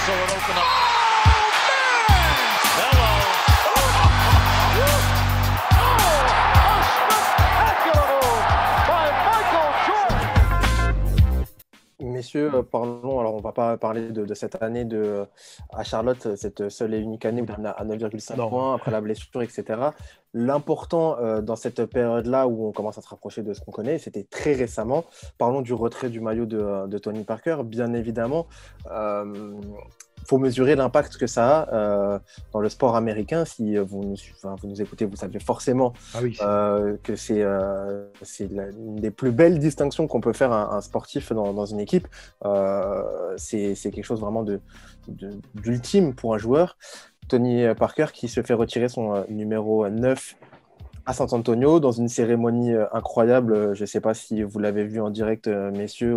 so it opened up. Hello. Messieurs, parlons, alors on va pas parler de cette année à Charlotte, cette seule et unique année où il termine à 9,5 points après la blessure, etc. L'important dans cette période-là où on commence à se rapprocher de ce qu'on connaît, c'était très récemment. Parlons du retrait du maillot de Tony Parker. Bien évidemment, faut mesurer l'impact que ça a dans le sport américain. Si vous nous écoutez, vous savez forcément que c'est une des plus belles distinctions qu'on peut faire un sportif dans une équipe. C'est quelque chose vraiment d'ultime pour un joueur. Tony Parker qui se fait retirer son numéro 9 à San Antonio dans une cérémonie incroyable. Je ne sais pas si vous l'avez vu en direct, messieurs,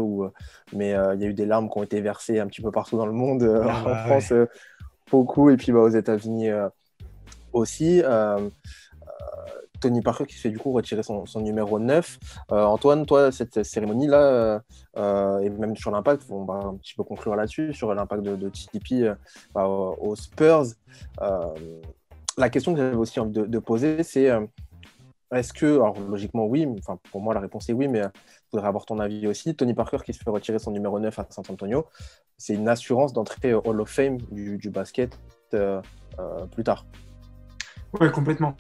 mais il y a eu des larmes qui ont été versées un petit peu partout dans le monde, en France beaucoup, et puis aux États-Unis aussi. Tony Parker qui se fait du coup retirer son numéro 9. Antoine, toi, cette cérémonie-là, et même sur l'impact, on va un petit peu conclure là-dessus, sur l'impact de TP aux Spurs. La question que j'avais aussi envie de poser, c'est est-ce que, alors logiquement oui, enfin pour moi la réponse est oui, mais je voudrais avoir ton avis aussi. Tony Parker qui se fait retirer son numéro 9 à San Antonio, c'est une assurance d'entrée Hall of Fame du basket plus tard. Ouais, complètement.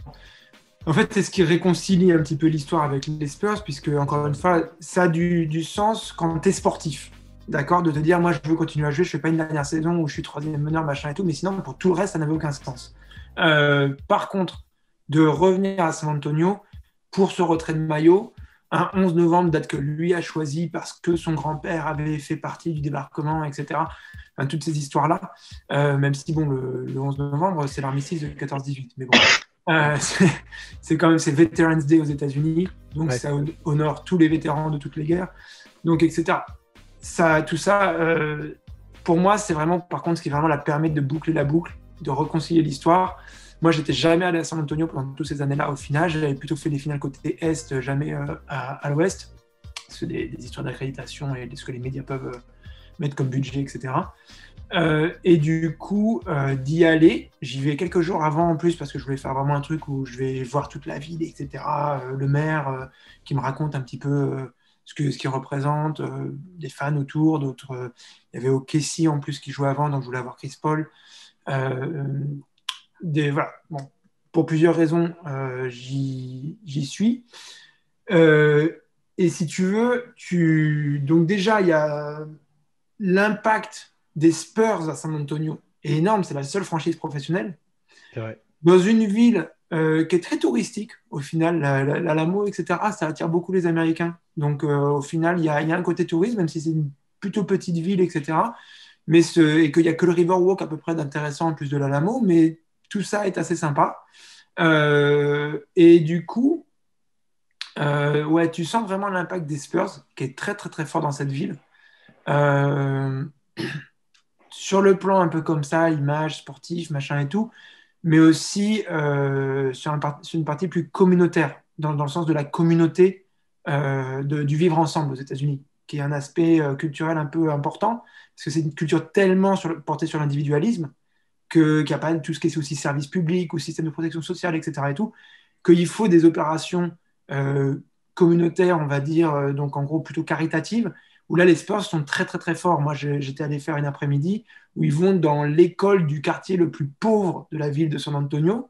En fait, c'est ce qui réconcilie un petit peu l'histoire avec les Spurs, puisque, encore une fois, ça a du sens quand tu es sportif. D'accord ? De te dire, moi, je veux continuer à jouer, je ne fais pas une dernière saison où je suis troisième meneur, machin et tout, mais sinon, pour tout le reste, ça n'avait aucun sens. Par contre, de revenir à San Antonio pour ce retrait de maillot, un 11 novembre, date que lui a choisi parce que son grand-père avait fait partie du débarquement, etc. Enfin, toutes ces histoires-là, même si, bon, le 11 novembre, c'est l'armistice de 14-18, mais bon. C'est quand même Veterans Day aux États-Unis, donc ça honore tous les vétérans de toutes les guerres, donc etc. Tout ça, pour moi, c'est vraiment, par contre, ce qui vraiment la permet de boucler la boucle, de réconcilier l'histoire. Moi, j'étais jamais allé à San Antonio pendant toutes ces années-là. Au final, j'avais plutôt fait les finales côté Est, jamais à l'Ouest, parce que des histoires d'accréditation et ce que les médias peuvent mettre comme budget, etc. Et du coup, d'y aller, j'y vais quelques jours avant en plus parce que je voulais faire vraiment un truc où je vais voir toute la ville, etc. Le maire qui me raconte un petit peu ce qu'il représente, des fans autour, d'autres. Il y avait OKC en plus qui jouait avant, donc je voulais avoir Chris Paul. Voilà. Bon, pour plusieurs raisons, j'y suis. Et si tu veux, donc déjà, il y a l'impact des Spurs à San Antonio est énorme, c'est la seule franchise professionnelle. C'est vrai. Dans une ville qui est très touristique, au final, l'Alamo, etc., ça attire beaucoup les Américains. Donc, au final, il y a un côté tourisme, même si c'est une plutôt petite ville, etc., et qu'il n'y a que le Riverwalk à peu près d'intéressant en plus de l'Alamo, mais tout ça est assez sympa. Et du coup, tu sens vraiment l'impact des Spurs, qui est très, très, très fort dans cette ville. Sur le plan un peu comme ça, image, sportif, machin et tout, mais aussi sur une partie plus communautaire, dans le sens de la communauté du vivre ensemble aux États-Unis, qui est un aspect culturel un peu important, parce que c'est une culture tellement portée sur l'individualisme, qu'il n'y a pas tout ce qui est aussi service public ou système de protection sociale, etc. et tout, qu'il faut des opérations communautaires, on va dire, donc en gros plutôt caritatives, où là, les Spurs sont très, très, très forts. Moi, j'étais allé faire une après-midi où ils vont dans l'école du quartier le plus pauvre de la ville de San Antonio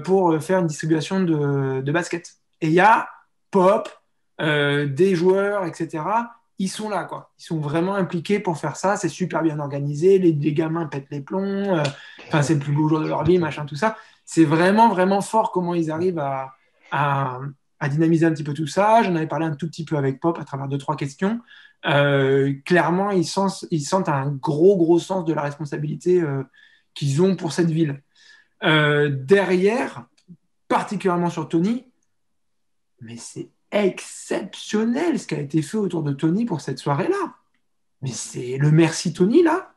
pour faire une distribution de basket. Et il y a Pop, des joueurs, etc. Ils sont là, quoi. Ils sont vraiment impliqués pour faire ça. C'est super bien organisé. Les gamins pètent les plombs. C'est le plus beau jour de leur vie, machin, tout ça. C'est vraiment, vraiment fort comment ils arrivent à dynamiser un petit peu tout ça. J'en avais parlé un tout petit peu avec Pop à travers 2-3 questions. Clairement, ils sentent un gros, gros sens de la responsabilité qu'ils ont pour cette ville. Derrière, particulièrement sur Tony, mais c'est exceptionnel ce qui a été fait autour de Tony pour cette soirée-là. Mais c'est le merci Tony, là.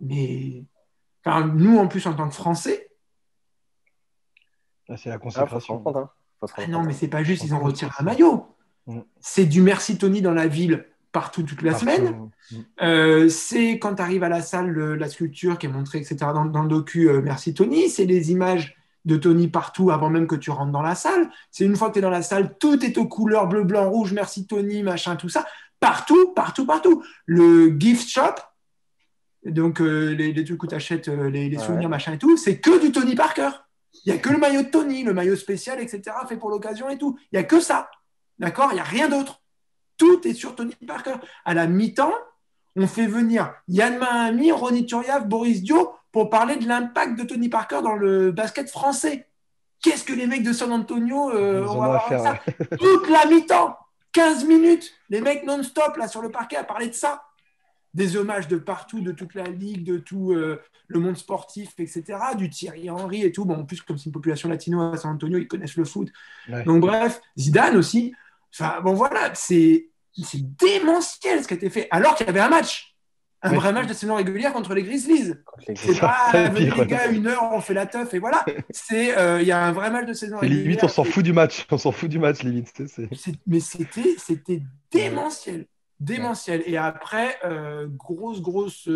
Mais nous, en plus, en tant que Français... C'est la consécration. Non, mais c'est pas juste, ils ont retiré un maillot. C'est du merci Tony dans la ville partout toute la semaine. Partout. C'est quand tu arrives à la salle, la sculpture qui est montrée, etc., dans le docu, merci Tony. C'est les images de Tony partout avant même que tu rentres dans la salle. C'est une fois que tu es dans la salle, tout est aux couleurs bleu, blanc, rouge, merci Tony, machin, tout ça. Partout, partout, partout. Le gift shop, donc les trucs où tu achètes les souvenirs, machin et tout, c'est que du Tony Parker. Il n'y a que le maillot de Tony, le maillot spécial, etc., fait pour l'occasion et tout. Il n'y a que ça. D'accord? Il n'y a rien d'autre. Tout est sur Tony Parker. À la mi-temps, on fait venir Yann Mahami, Ronny Turiaf, Boris Dio pour parler de l'impact de Tony Parker dans le basket français. Qu'est-ce que les mecs de San Antonio on va avoir ça toute la mi-temps, 15 minutes, les mecs non-stop là sur le parquet à parler de ça. Des hommages de partout, de toute la ligue, de tout le monde sportif, etc., du Thierry Henry et tout. Bon, en plus, comme c'est une population latino à San Antonio, ils connaissent le foot. Ouais. Donc bref, Zidane aussi. Enfin, bon voilà, c'est démentiel ce qui a été fait, alors qu'il y avait un match. Un vrai match de saison régulière contre les Grizzlies. C'est pas venez les gars, 1 heure, on fait la teuf et voilà. C'est il y a un vrai match de saison régulière. Limite, on s'en fout du match. On s'en fout du match, limite. Mais c'était démentiel. Démentiel. Et après, grosse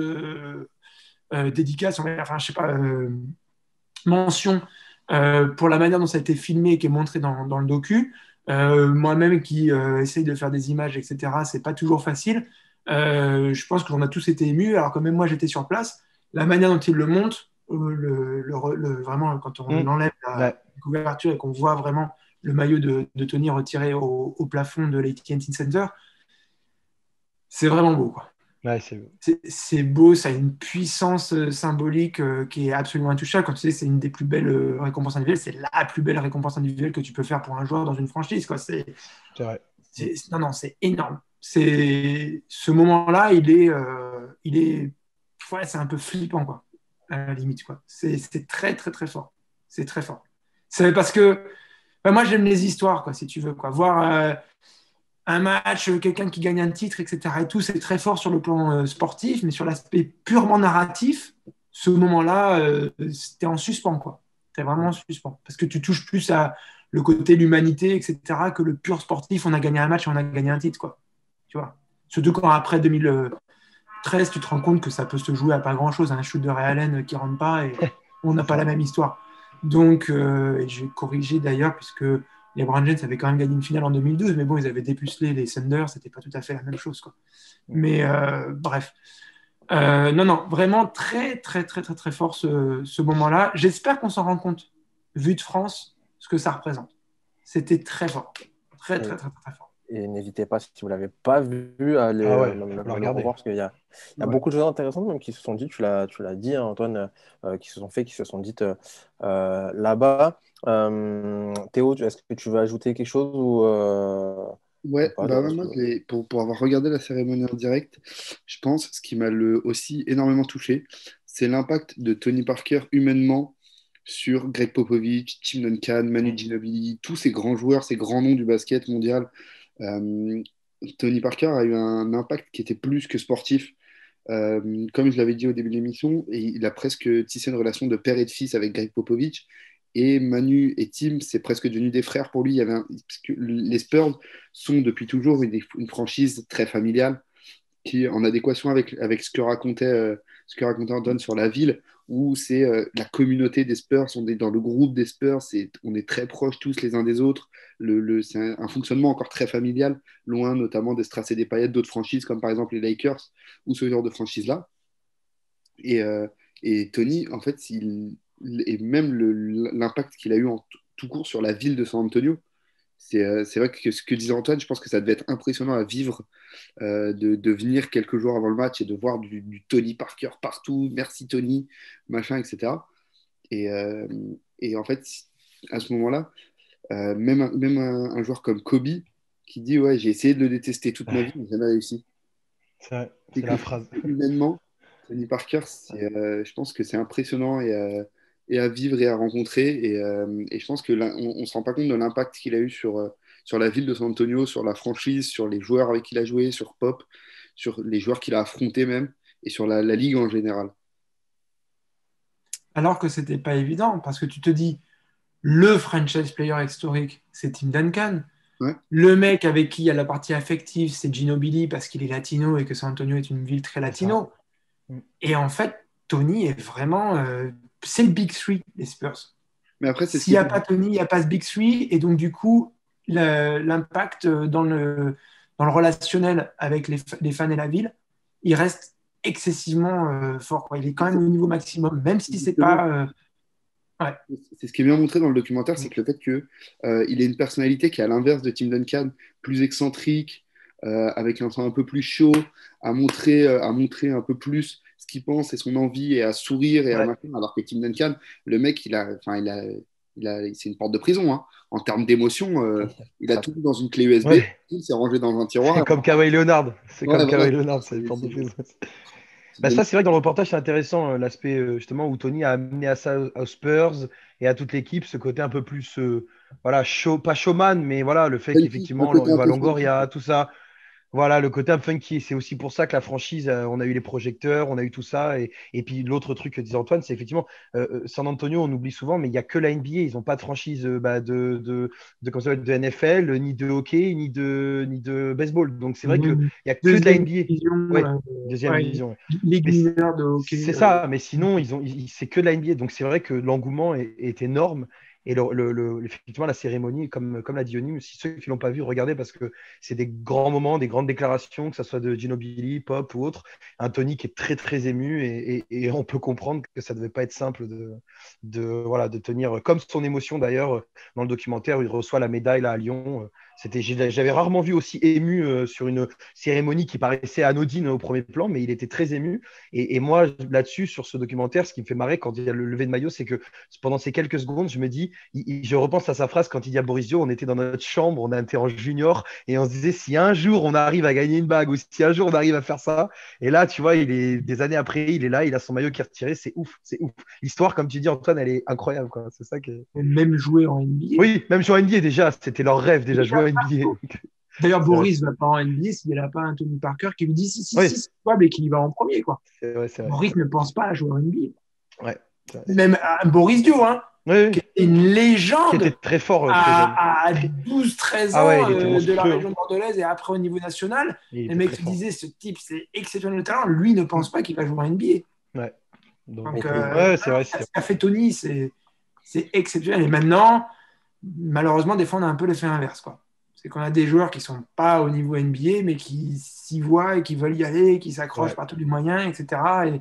dédicace, enfin, je sais pas, mention pour la manière dont ça a été filmé et qui est montré dans le docu. Moi-même qui essaye de faire des images, etc., c'est pas toujours facile. Je pense qu'on a tous été émus, alors que même moi j'étais sur place. La manière dont il le monte, vraiment quand on enlève la couverture et qu'on voit vraiment le maillot de Tony retiré au plafond de l'AT&T Center, c'est vraiment beau, quoi. Ouais, c'est beau, ça a une puissance symbolique qui est absolument intouchable. Quand tu sais, c'est une des plus belles récompenses individuelles, c'est la plus belle récompense individuelle que tu peux faire pour un joueur dans une franchise, quoi. C'est vrai. Non, c'est énorme. Ce moment-là, il est ouais, c'est un peu flippant, quoi, à la limite, quoi. C'est très, très, très fort. C'est très fort. C'est parce que moi, j'aime les histoires, quoi, si tu veux, quoi. Voir un match, quelqu'un qui gagne un titre, etc. et tout, c'est très fort sur le plan sportif, mais sur l'aspect purement narratif, ce moment-là, t'es en suspens, quoi. T'es vraiment en suspens. Parce que tu touches plus à le côté de l'humanité, etc., que le pur sportif, on a gagné un match et on a gagné un titre, quoi. Tu vois. Surtout quand après 2013, tu te rends compte que ça peut se jouer à pas grand-chose, un shoot de Ray Allen qui rentre pas et on n'a pas la même histoire. Donc, et je vais corriger d'ailleurs, puisque les Brown James avaient quand même gagné une finale en 2012, mais bon, ils avaient dépucelé les Thunder, c'était pas tout à fait la même chose, quoi. Mais bref. Non, vraiment très, très, très, très, très fort ce moment-là. J'espère qu'on s'en rend compte, vu de France, ce que ça représente. C'était très fort. Très, très, très, très fort. Et n'hésitez pas, si vous ne l'avez pas vu, à le revoir, parce qu'il y a beaucoup de choses intéressantes même qui se sont dites, tu l'as dit, hein, Antoine, qui se sont dites là-bas. Théo, est-ce que tu veux ajouter quelque chose ou Ouais, pas, moi, pour avoir regardé la cérémonie en direct, je pense ce qui m'a aussi énormément touché, c'est l'impact de Tony Parker humainement sur Greg Popovich, Tim Duncan, Manu Ginobili, tous ces grands joueurs, ces grands noms du basket mondial. Tony Parker a eu un impact qui était plus que sportif. Comme je l'avais dit au début de l'émission, il a presque tissé une relation de père et de fils avec Greg Popovich. Et Manu et Tim, c'est presque devenu des frères pour lui. Parce que les Spurs sont depuis toujours une franchise très familiale qui est en adéquation avec ce que racontait Antoine sur la ville, où c'est la communauté des Spurs, on est dans le groupe des Spurs, on est très proches tous les uns des autres. C'est un fonctionnement encore très familial, loin notamment des Strass et des Payet d'autres franchises, comme par exemple les Lakers, ou ce genre de franchise-là. Et Tony, en fait, et même l'impact qu'il a eu en tout court sur la ville de San Antonio, c'est vrai que ce que disait Antoine, je pense que ça devait être impressionnant à vivre, de venir quelques jours avant le match et de voir du Tony Parker partout, merci Tony, machin, etc. Et en fait, à ce moment-là, même un joueur comme Kobe qui dit ouais, j'ai essayé de le détester toute ma vie, mais j'ai jamais réussi. C'est la phrase. Humainement, Tony Parker, je pense que c'est impressionnant et à vivre et à rencontrer. Et je pense qu'on ne se rend pas compte de l'impact qu'il a eu sur la ville de San Antonio, sur la franchise, sur les joueurs avec qui il a joué, sur Pop, sur les joueurs qu'il a affrontés même, et sur la ligue en général. Alors que c'était pas évident, parce que tu te dis, le franchise player historique, c'est Tim Duncan. Ouais. Le mec avec qui il y a la partie affective, c'est Ginobili parce qu'il est latino et que San Antonio est une ville très latino. Et en fait, Tony est vraiment... c'est le Big Three, les Spurs. Mais après, c'est ce S'il n'y qui a pas Tony, il n'y a pas ce Big Three. Et donc, du coup, l'impact dans le relationnel avec les fans et la ville, il reste excessivement fort, quoi. Il est quand même au niveau maximum, même si c'est pas... ouais. C'est ce qui est bien montré dans le documentaire, c'est que le fait qu'il ait une personnalité qui est à l'inverse de Tim Duncan, plus excentrique, avec un ton un peu plus chaud, à montrer un peu plus ce qu'il pense et son envie et à sourire et à Ouais. machin, alors que Tim Duncan, le mec, c'est une porte de prison, hein. En termes d'émotion, il a tout mis dans une clé USB, Ouais. il s'est rangé dans un C'est tiroir. comme Kawhi Leonard. C'est Ouais, comme voilà. Kawhi Leonard, c'est une porte de C'est- prison. c'est Bah des- ça, c'est vrai que dans le reportage, c'est intéressant, l'aspect justement où Tony a amené à ça aux Spurs et à toute l'équipe ce côté un peu plus, voilà, pas showman, mais voilà, le fait Funky, un qu'effectivement, côté un Eva peu funky. Longoria, tout ça, voilà, le côté un peu funky. C'est aussi pour ça que la franchise, on a eu les projecteurs, on a eu tout ça. Et puis l'autre truc que disait Antoine, c'est effectivement San Antonio, on oublie souvent, mais il n'y a que la NBA. Ils n'ont pas de franchise comment ça s'appelle, de NFL, ni de hockey, ni de baseball. Donc c'est vrai qu'il n'y a que de la Deuxième NBA. division, Ouais, deuxième ouais, division. Ouais. Ligue Mais mineure de hockey. c'est ça, mais sinon, c'est que de la NBA. Donc, c'est vrai que l'engouement est énorme. Et effectivement, la cérémonie, comme l'a dit Yoni, si ceux qui ne l'ont pas vu, regardez parce que c'est des grands moments, des grandes déclarations, que ce soit de Ginobili, Pop ou autre. Un Tony qui est très, très ému et on peut comprendre que ça ne devait pas être simple voilà, de tenir, comme son émotion d'ailleurs, dans le documentaire où il reçoit la médaille là, à Lyon. J'avais rarement vu aussi ému sur une cérémonie qui paraissait anodine au premier plan, mais il était très ému. Et moi, là-dessus, sur ce documentaire, ce qui me fait marrer quand il y a le lever de maillot, c'est que pendant ces quelques secondes, je me dis, je repense à sa phrase quand il dit à Boris Dio, on était dans notre chambre, on était en junior, et on se disait, si un jour on arrive à gagner une bague, ou si un jour on arrive à faire ça, et là, tu vois, des années après, il est là, il a son maillot qui est retiré, c'est ouf, c'est ouf. L'histoire, comme tu dis, Antoine, elle est incroyable, quoi. C'est ça qui est... Même jouer en NBA. Oui, même sur NBA déjà, c'était leur rêve déjà, jouer en NBA. D'ailleurs, C'est Boris ne va pas en NBA s'il n'y a pas un Tony Parker qui lui dit si, Oui. c'est probable et qu'il y va en premier, quoi. C'est vrai. Boris ne pense pas à jouer en NBA. Ouais, c'est vrai. Même Boris Dio, hein, Oui, qui est une qui légende était très fort, très jeune. à 12-13 Ah ouais, ans il était de la monstrueux. région bordelaise et après au niveau national. Il Les était mecs très qui fort. disaient ce type, c'est exceptionnel talent. Lui ne pense pas qu'il va jouer en NBA. Ouais. Donc, Donc, ouais, c'est vrai. ce qu'a fait Tony, c'est exceptionnel. Et maintenant, malheureusement, des fois, on a un peu l'effet inverse, quoi. C'est qu'on a des joueurs qui ne sont pas au niveau NBA, mais qui s'y voient et qui veulent y aller, qui s'accrochent Ouais. par tous les moyens, etc. Et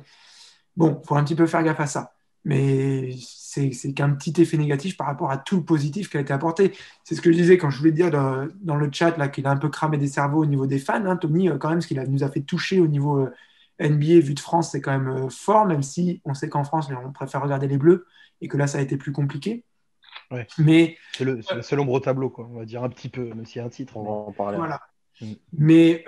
bon, il faut un petit peu faire gaffe à ça. Mais c'est qu'un petit effet négatif par rapport à tout le positif qui a été apporté. C'est ce que je disais quand je voulais dire dans le chat là, qu'il a un peu cramé des cerveaux au niveau des fans. Hein, Tony, quand même, ce qu'il nous a fait toucher au niveau NBA vu de France, c'est quand même fort, même si on sait qu'en France, on préfère regarder les Bleus et que là, ça a été plus compliqué. Ouais. Mais c'est le seul ombre au tableau, quoi. On va dire un petit peu, même s'il y a un titre. On va en parler. voilà. Mm. Mais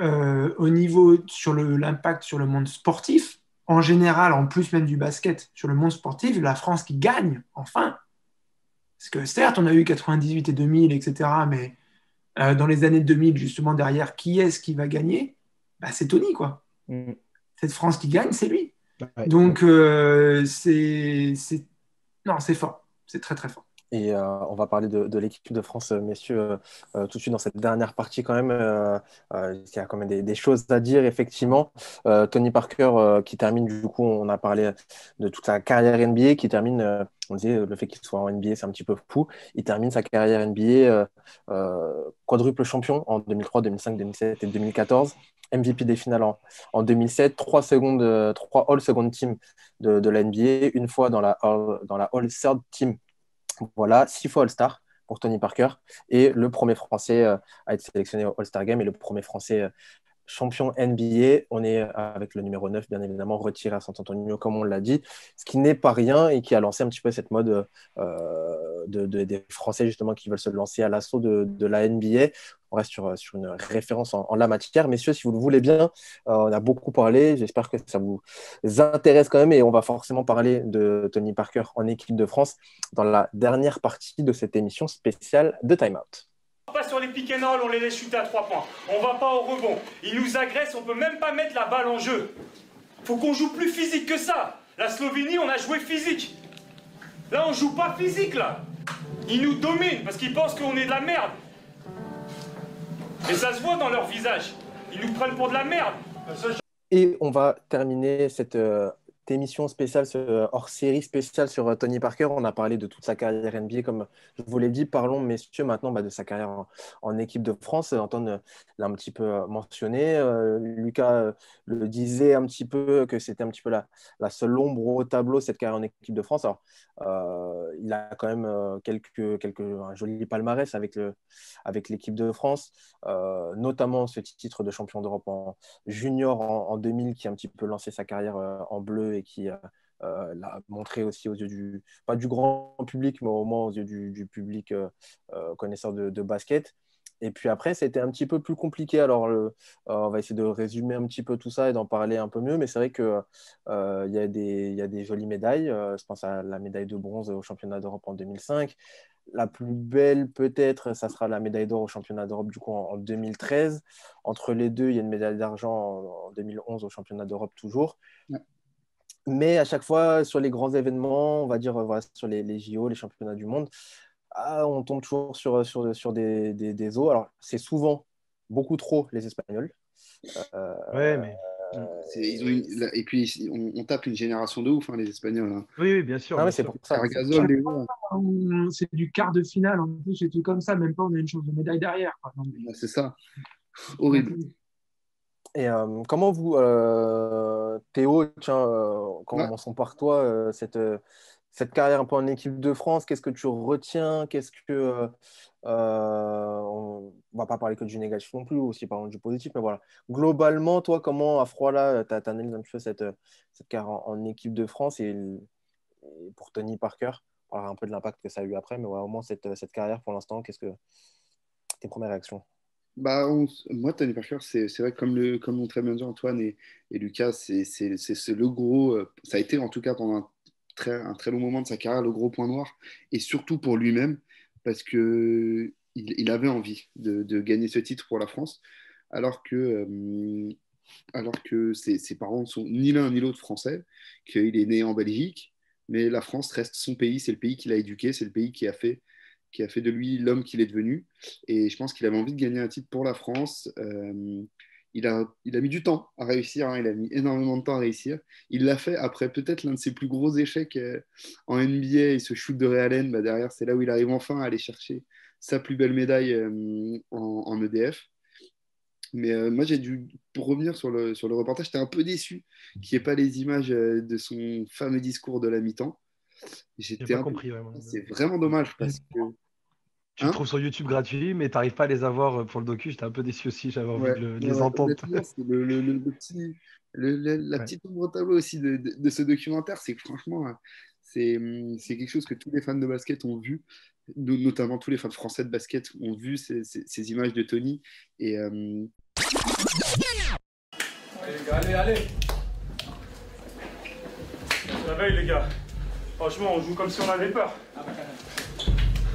au niveau sur l'impact sur le monde sportif, en général, en plus même du basket, sur le monde sportif, la France qui gagne, enfin. Parce que certes, on a eu 98 et 2000, etc. Mais dans les années 2000, justement, derrière, qui est-ce qui va gagner? Bah, c'est Tony, quoi. Mm. Cette France qui gagne, c'est lui. Ouais. Donc, non, c'est fort. C'est très, très fort. Et on va parler de l'équipe de France, messieurs, tout de suite dans cette dernière partie quand même. Il y a quand même des choses à dire, effectivement. Tony Parker qui termine, du coup, on a parlé de toute sa carrière NBA, qui termine, on disait, le fait qu'il soit en NBA, c'est un petit peu fou. Il termine sa carrière NBA quadruple champion en 2003, 2005, 2007 et 2014. MVP des finales en 2007, 3 All-Second Team de la NBA, une fois dans la All-Third Team. Voilà, 6 fois All-Star pour Tony Parker et le premier Français à être sélectionné au All-Star Game et le premier Français champion NBA. On est avec le numéro 9, bien évidemment, retiré à San Antonio, comme on l'a dit, ce qui n'est pas rien et qui a lancé un petit peu cette mode des Français, justement, qui veulent se lancer à l'assaut de la NBA. On reste sur une référence en la matière. Messieurs, si vous le voulez bien, on a beaucoup parlé. J'espère que ça vous intéresse quand même et on va forcément parler de Tony Parker en équipe de France dans la dernière partie de cette émission spéciale de Time Out. Pas sur les pick and roll, on les laisse shooter à 3 points. On va pas au rebond. Ils nous agressent, on peut même pas mettre la balle en jeu. Faut qu'on joue plus physique que ça. La Slovénie, on a joué physique. Là, on joue pas physique, là. Ils nous dominent parce qu'ils pensent qu'on est de la merde. Et ça se voit dans leur visage. Ils nous prennent pour de la merde. Et on va terminer cette émission spéciale, ce hors-série spéciale sur Tony Parker. On a parlé de toute sa carrière NBA, comme je vous l'ai dit. Parlons, messieurs, maintenant de sa carrière en équipe de France. Antoine l'a un petit peu mentionné. Lucas le disait un petit peu, que c'était un petit peu la seule ombre au tableau, cette carrière en équipe de France. Alors, il a quand même un joli palmarès avec l'équipe de France, notamment ce titre de champion d'Europe en junior en 2000 qui a un petit peu lancé sa carrière en bleu et qui l'a montré aussi aux yeux pas du grand public, mais au moins aux yeux du public connaisseur de basket. Et puis après, c'était un petit peu plus compliqué. Alors, on va essayer de résumer un petit peu tout ça et d'en parler un peu mieux. Mais c'est vrai qu'il y a des jolies médailles. Je pense à la médaille de bronze au championnat d'Europe en 2005. La plus belle, peut-être, ça sera la médaille d'or au championnat d'Europe du coup en 2013. Entre les deux, il y a une médaille d'argent en 2011 au championnat d'Europe toujours. Ouais. Mais à chaque fois, sur les grands événements, on va dire voilà, sur les JO, les championnats du monde, on tombe toujours sur des os. Alors, c'est souvent beaucoup trop les Espagnols. Ouais, mais. Et puis, on tape une génération de ouf, hein, les Espagnols. Hein. Oui, bien sûr. Ah, bien c'est sûr. pour ça. Gasol, les gars. C'est du quart de finale, en plus, c'était comme ça, même pas on a une chance de médaille derrière. Quoi. Non, mais... C'est ça. Horrible. Et comment vous, Théo, tiens, commençons par toi, cette carrière un peu en équipe de France, qu'est-ce que tu retiens? On va pas parler que du négatif non plus, aussi parlons du positif, mais voilà. Globalement, toi, comment, à froid là, tu analyses un peu cette carrière en équipe de France et pour Tony Parker, on parlera un peu de l'impact que ça a eu après, mais voilà, au moins cette carrière pour l'instant, qu'est-ce que tes premières réactions? Bah, moi, Tony Parker, c'est vrai que comme l'ont très bien dit Antoine et Lucas, c'est le gros. Ça a été en tout cas pendant un très long moment de sa carrière le gros point noir, et surtout pour lui-même, parce que il avait envie de gagner ce titre pour la France, alors que ses parents ne sont ni l'un ni l'autre français, qu'il est né en Belgique, mais la France reste son pays, c'est le pays qui l'a éduqué, c'est le pays qui a fait de lui l'homme qu'il est devenu. Et je pense qu'il avait envie de gagner un titre pour la France. Il a mis du temps à réussir, hein, il a mis énormément de temps à réussir. Il l'a fait après peut-être l'un de ses plus gros échecs en NBA, et ce shoot de Ray Allen, bah, derrière, c'est là où il arrive enfin à aller chercher sa plus belle médaille en EDF. Mais moi, pour revenir sur le reportage, j'étais un peu déçu qu'il n'y ait pas les images de son fameux discours de la mi-temps. J'ai J'étais pas un peu... compris. Vraiment. C'est vraiment dommage parce que... Tu le trouves sur YouTube gratuit, mais tu n'arrives pas à les avoir pour le docu. J'étais un peu déçu aussi. J'avais envie Ouais, de les entendre. honnêtement, c'est la Ouais. petite ombre au tableau aussi de ce documentaire, c'est que franchement, c'est quelque chose que tous les fans de basket ont vu, notamment tous les fans français de basket ont vu ces images de Tony. Et, Allez, les gars, allez. La veille, les gars. Franchement, on joue comme si on avait peur.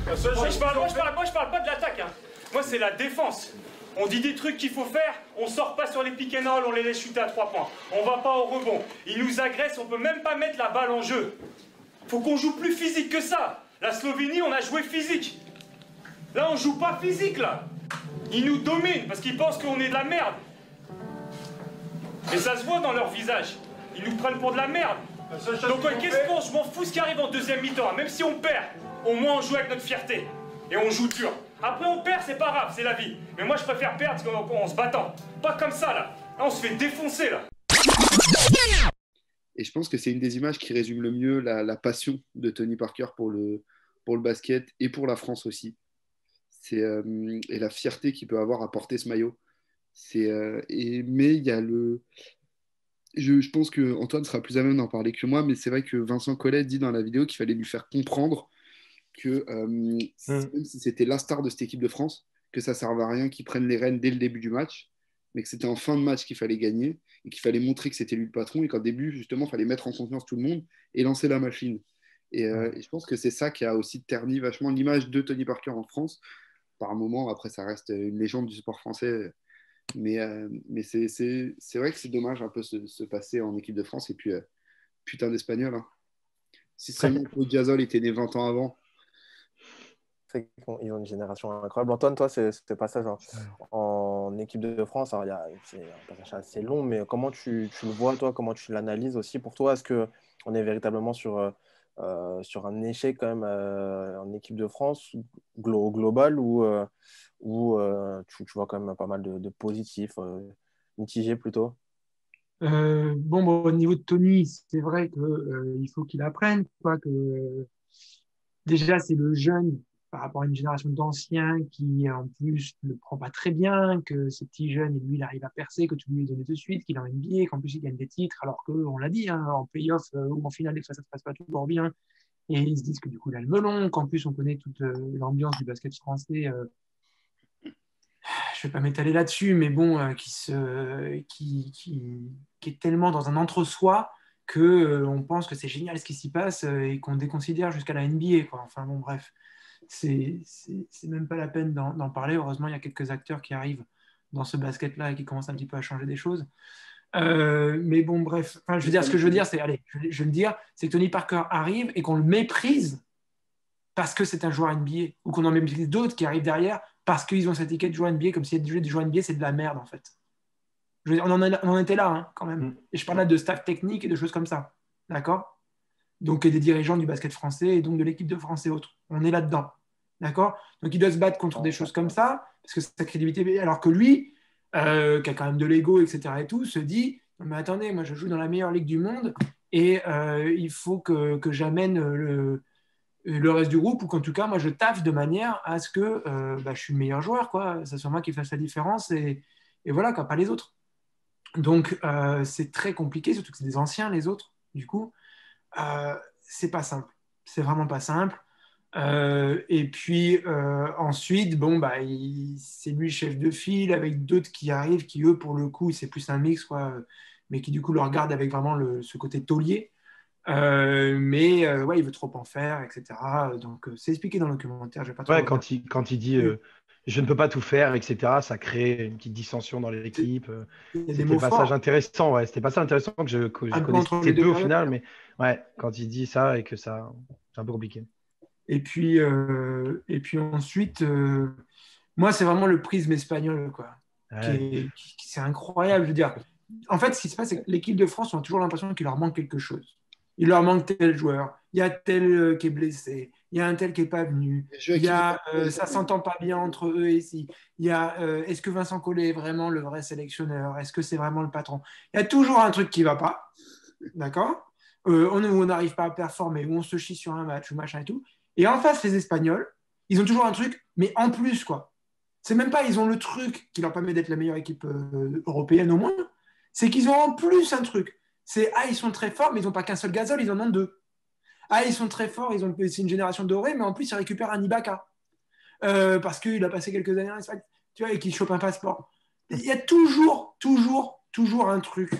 Moi, je parle pas de l'attaque. Hein. Moi, c'est la défense. On dit des trucs qu'il faut faire, on sort pas sur les pick and roll, on les laisse shooter à 3 points. On va pas au rebond. Ils nous agressent, on peut même pas mettre la balle en jeu. Faut qu'on joue plus physique que ça. La Slovénie, on a joué physique. Là, on joue pas physique, là. Ils nous dominent parce qu'ils pensent qu'on est de la merde. Et ça se voit dans leur visage. Ils nous prennent pour de la merde. Donc, qu'est-ce qu'on... Je m'en fous ce qui arrive en deuxième mi-temps. Même si on perd, au moins on joue avec notre fierté. Et on joue dur. Après, on perd, c'est pas grave, c'est la vie. Mais moi, je préfère perdre en se battant. Pas comme ça, là. Là, on se fait défoncer, là. et je pense que c'est une des images qui résume le mieux la passion de Tony Parker pour le basket et pour la France aussi. Et la fierté qu'il peut avoir à porter ce maillot. Mais il y a le... Je pense que Antoine sera plus à même d'en parler que moi, mais c'est vrai que Vincent Collet dit dans la vidéo qu'il fallait lui faire comprendre que même si c'était la star de cette équipe de France, que ça ne servait à rien qu'ils prennent les rênes dès le début du match, mais que c'était en fin de match qu'il fallait gagner et qu'il fallait montrer que c'était lui le patron et qu'au début, justement, il fallait mettre en confiance tout le monde et lancer la machine. Et je pense que c'est ça qui a aussi terni vachement l'image de Tony Parker en France. Par moment, après, ça reste une légende du sport français. Mais c'est vrai que c'est dommage un peu ce passé en équipe de France. Et puis, putain d'Espagnol. Hein. Si seulement Pau Gasol était né 20 ans avant. Ils ont une génération incroyable. Antoine, toi, ce passage en équipe de France. Alors, c'est un passage assez long, mais comment tu le vois, toi? Comment tu l'analyses aussi pour toi? Est-ce qu'on est véritablement sur un échec quand même en équipe de France global ou tu vois quand même pas mal de positifs, mitigés plutôt? Bon, au niveau de Tony, c'est vrai que, il faut qu'il apprenne, quoi, que déjà, c'est le jeune par rapport à une génération d'anciens qui, en plus, ne le prend pas très bien, que ce petit jeune, lui, il arrive à percer, que tu lui donnes de suite, qu'il a en NBA, qu'en plus, il gagne des titres, alors que, on l'a dit, hein, en playoff ou en finale, des fois, ça se passe pas toujours bien. Et ils se disent que du coup, il a le melon, qu'en plus, on connaît toute l'ambiance du basket français. Je vais pas m'étaler là-dessus, mais bon, qui est tellement dans un entre-soi que on pense que c'est génial ce qui s'y passe et qu'on déconsidère jusqu'à la NBA, quoi. Enfin bon, bref, c'est même pas la peine d'en parler. Heureusement, il y a quelques acteurs qui arrivent dans ce basket-là et qui commencent un petit peu à changer des choses. Mais bon, bref, enfin, je veux dire, ce que je veux dire, c'est, allez, je vais le dire, c'est que Tony Parker arrive et qu'on le méprise parce que c'est un joueur NBA, ou qu'on en méprise d'autres qui arrivent derrière parce qu'ils ont cette étiquette de joueur NBA, comme si être joueur NBA, c'est de la merde, en fait. Je veux dire, on en était là, hein, quand même. Et je parle là de staff technique et de choses comme ça. D'accord? Donc, des dirigeants du basket français et donc de l'équipe de France et autres. On est là-dedans. D'accord? Donc, il doit se battre contre des choses comme ça, parce que sa crédibilité. Alors que lui, qui a quand même de l'ego, etc., et tout, se dit mais attendez, moi, je joue dans la meilleure ligue du monde et il faut que j'amène le reste du groupe, ou qu'en tout cas, moi, je taffe de manière à ce que je suis le meilleur joueur, quoi. Ça soit moi qui fasse la différence et voilà, quoi, pas les autres. Donc, c'est très compliqué, surtout que c'est des anciens, les autres, du coup. C'est pas simple. C'est vraiment pas simple. Et puis, ensuite, bon, c'est lui chef de file avec d'autres qui arrivent, qui, eux, pour le coup, c'est plus un mix, quoi, mais qui, du coup, le regardent avec vraiment ce côté taulier. Ouais, il veut trop en faire, etc. Donc, c'est expliqué dans le documentaire. Je vais pas trop Ouais, revenir. quand il dit je ne peux pas tout faire, etc., ça crée une petite dissension dans l'équipe. Il y a des C'était mots le passage forts. intéressant, ouais. C'était pas ça intéressant que je Un peu entre connaissais les deux peu au périodes. final, mais ouais, quand il dit ça et que ça, c'est un peu compliqué. Et puis ensuite, moi, c'est vraiment le prisme espagnol, quoi, Ouais. c'est incroyable. Je veux dire, en fait, ce qui se passe, c'est que l'équipe de France, on a toujours l'impression qu'il leur manque quelque chose. Il leur manque tel joueur, il y a tel qui est blessé, il y a un tel qui n'est pas venu, il y a ça s'entend pas bien entre eux ici. Il y a est-ce que Vincent Collet est vraiment le vrai sélectionneur? Est-ce que c'est vraiment le patron? Il y a toujours un truc qui ne va pas, d'accord? On n'arrive pas à performer, où on se chie sur un match, ou machin et tout. Et en face, les Espagnols, ils ont toujours un truc, mais en plus, quoi. C'est même pas, ils ont le truc qui leur permet d'être la meilleure équipe européenne au moins, c'est qu'ils ont en plus un truc. C'est, ils sont très forts, mais ils n'ont pas qu'un seul Gasol, ils en ont deux. Ils sont très forts, c'est une génération dorée, mais en plus, ils récupèrent un Ibaka. Parce qu'il a passé quelques années en Espagne, tu vois, et qu'il chope un passeport. Il y a toujours un truc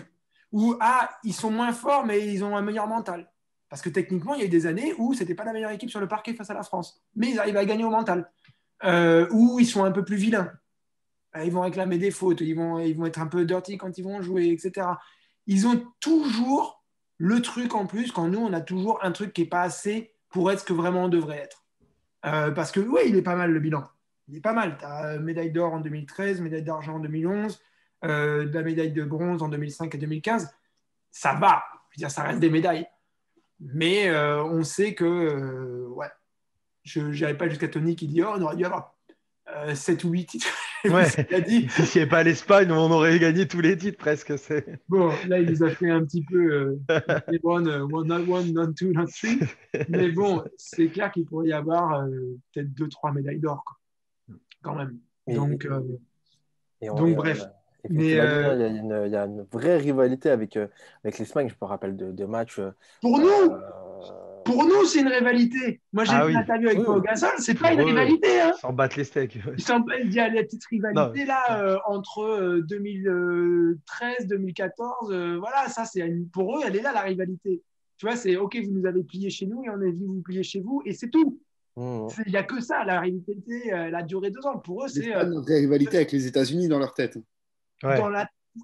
où, ils sont moins forts, mais ils ont un meilleur mental. Parce que techniquement, il y a eu des années où c'était pas la meilleure équipe sur le parquet face à la France. Mais ils arrivent à gagner au mental. Où ils sont un peu plus vilains. Ils vont réclamer des fautes, ils vont être un peu dirty quand ils vont jouer, etc. Ils ont toujours le truc en plus, quand nous, on a toujours un truc qui n'est pas assez pour être ce que vraiment on devrait être. Parce que, oui, il est pas mal le bilan. Il est pas mal. Tu as médaille d'or en 2013, médaille d'argent en 2011, de la médaille de bronze en 2005 et 2015. Ça va. Je veux dire, ça reste des médailles. Mais on sait que, ouais, je n'irai pas jusqu'à Tony qui dit on aurait dû avoir 7 ou 8 titres. Ouais. Il a dit. Si ce n'est pas l'Espagne, on aurait gagné tous les titres presque. Bon, là, il nous a fait un petit peu not one, not two, not three. Mais bon, c'est clair qu'il pourrait y avoir peut-être 2-3 médailles d'or, quoi, quand même. Donc, bref. Et puis, tu l'as dit, il y a une vraie rivalité avec l'Espagne. Je me rappelle de matchs. Pour nous, c'est une rivalité. Moi, j'ai fait l'interview avec Pau Gasol, c'est pas une rivalité. Hein. Ils s'en battent les steaks. Il y a la petite rivalité entre 2013, 2014. Voilà, ça, pour eux, elle est là, la rivalité. Tu vois, c'est OK, vous nous avez plié chez nous et on a vu vous plier chez vous, et c'est tout. Il n'y a que ça, la rivalité, elle a duré 2 ans. Pour eux, c'est pas une vraie rivalité avec les États-Unis dans leur tête. Ouais.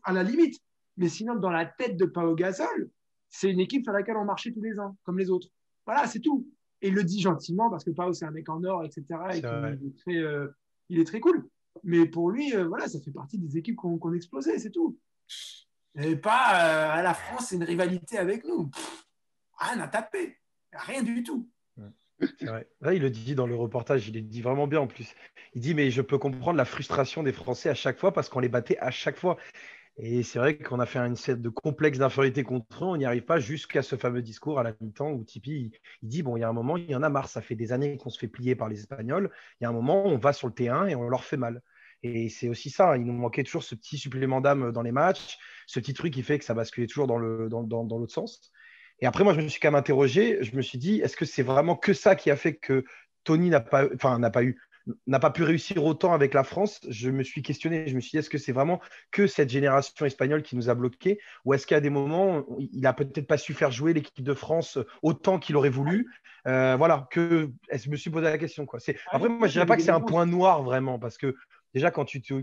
À la limite. Mais sinon, dans la tête de Pau Gasol, c'est une équipe sur laquelle on marchait tous les ans, comme les autres. Voilà, c'est tout. Et il le dit gentiment parce que Pau, c'est un mec en or, etc. Il est très cool. Mais pour lui, voilà, ça fait partie des équipes qu'on explosait, c'est tout. Et pas à la France, c'est une rivalité avec nous. Rien à taper. Rien du tout. C'est vrai. Là, il le dit dans le reportage, il le dit vraiment bien en plus. Il dit, mais je peux comprendre la frustration des Français à chaque fois parce qu'on les battait à chaque fois. Et c'est vrai qu'on a fait une sorte de complexe d'infériorité contre eux, on n'y arrive pas jusqu'à ce fameux discours à la mi-temps où Tipeee, il dit, bon, il y a un moment, il y en a marre, ça fait des années qu'on se fait plier par les Espagnols, il y a un moment, on va sur le T1 et on leur fait mal. Et c'est aussi ça, il nous manquait toujours ce petit supplément d'âme dans les matchs, ce petit truc qui fait que ça basculait toujours dans l'autre sens. Et après, moi, je me suis quand même interrogé, je me suis dit, est-ce que c'est vraiment que ça qui a fait que Tony n'a pas pu réussir autant avec la France? Je me suis questionné, je me suis dit, est-ce que c'est vraiment que cette génération espagnole qui nous a bloqués, ou est-ce qu'à des moments, il n'a peut-être pas su faire jouer l'équipe de France autant qu'il aurait voulu? Voilà, je me suis posé la question, quoi. Après, moi, je dirais pas que c'est un point noir vraiment, parce que déjà, quand tu te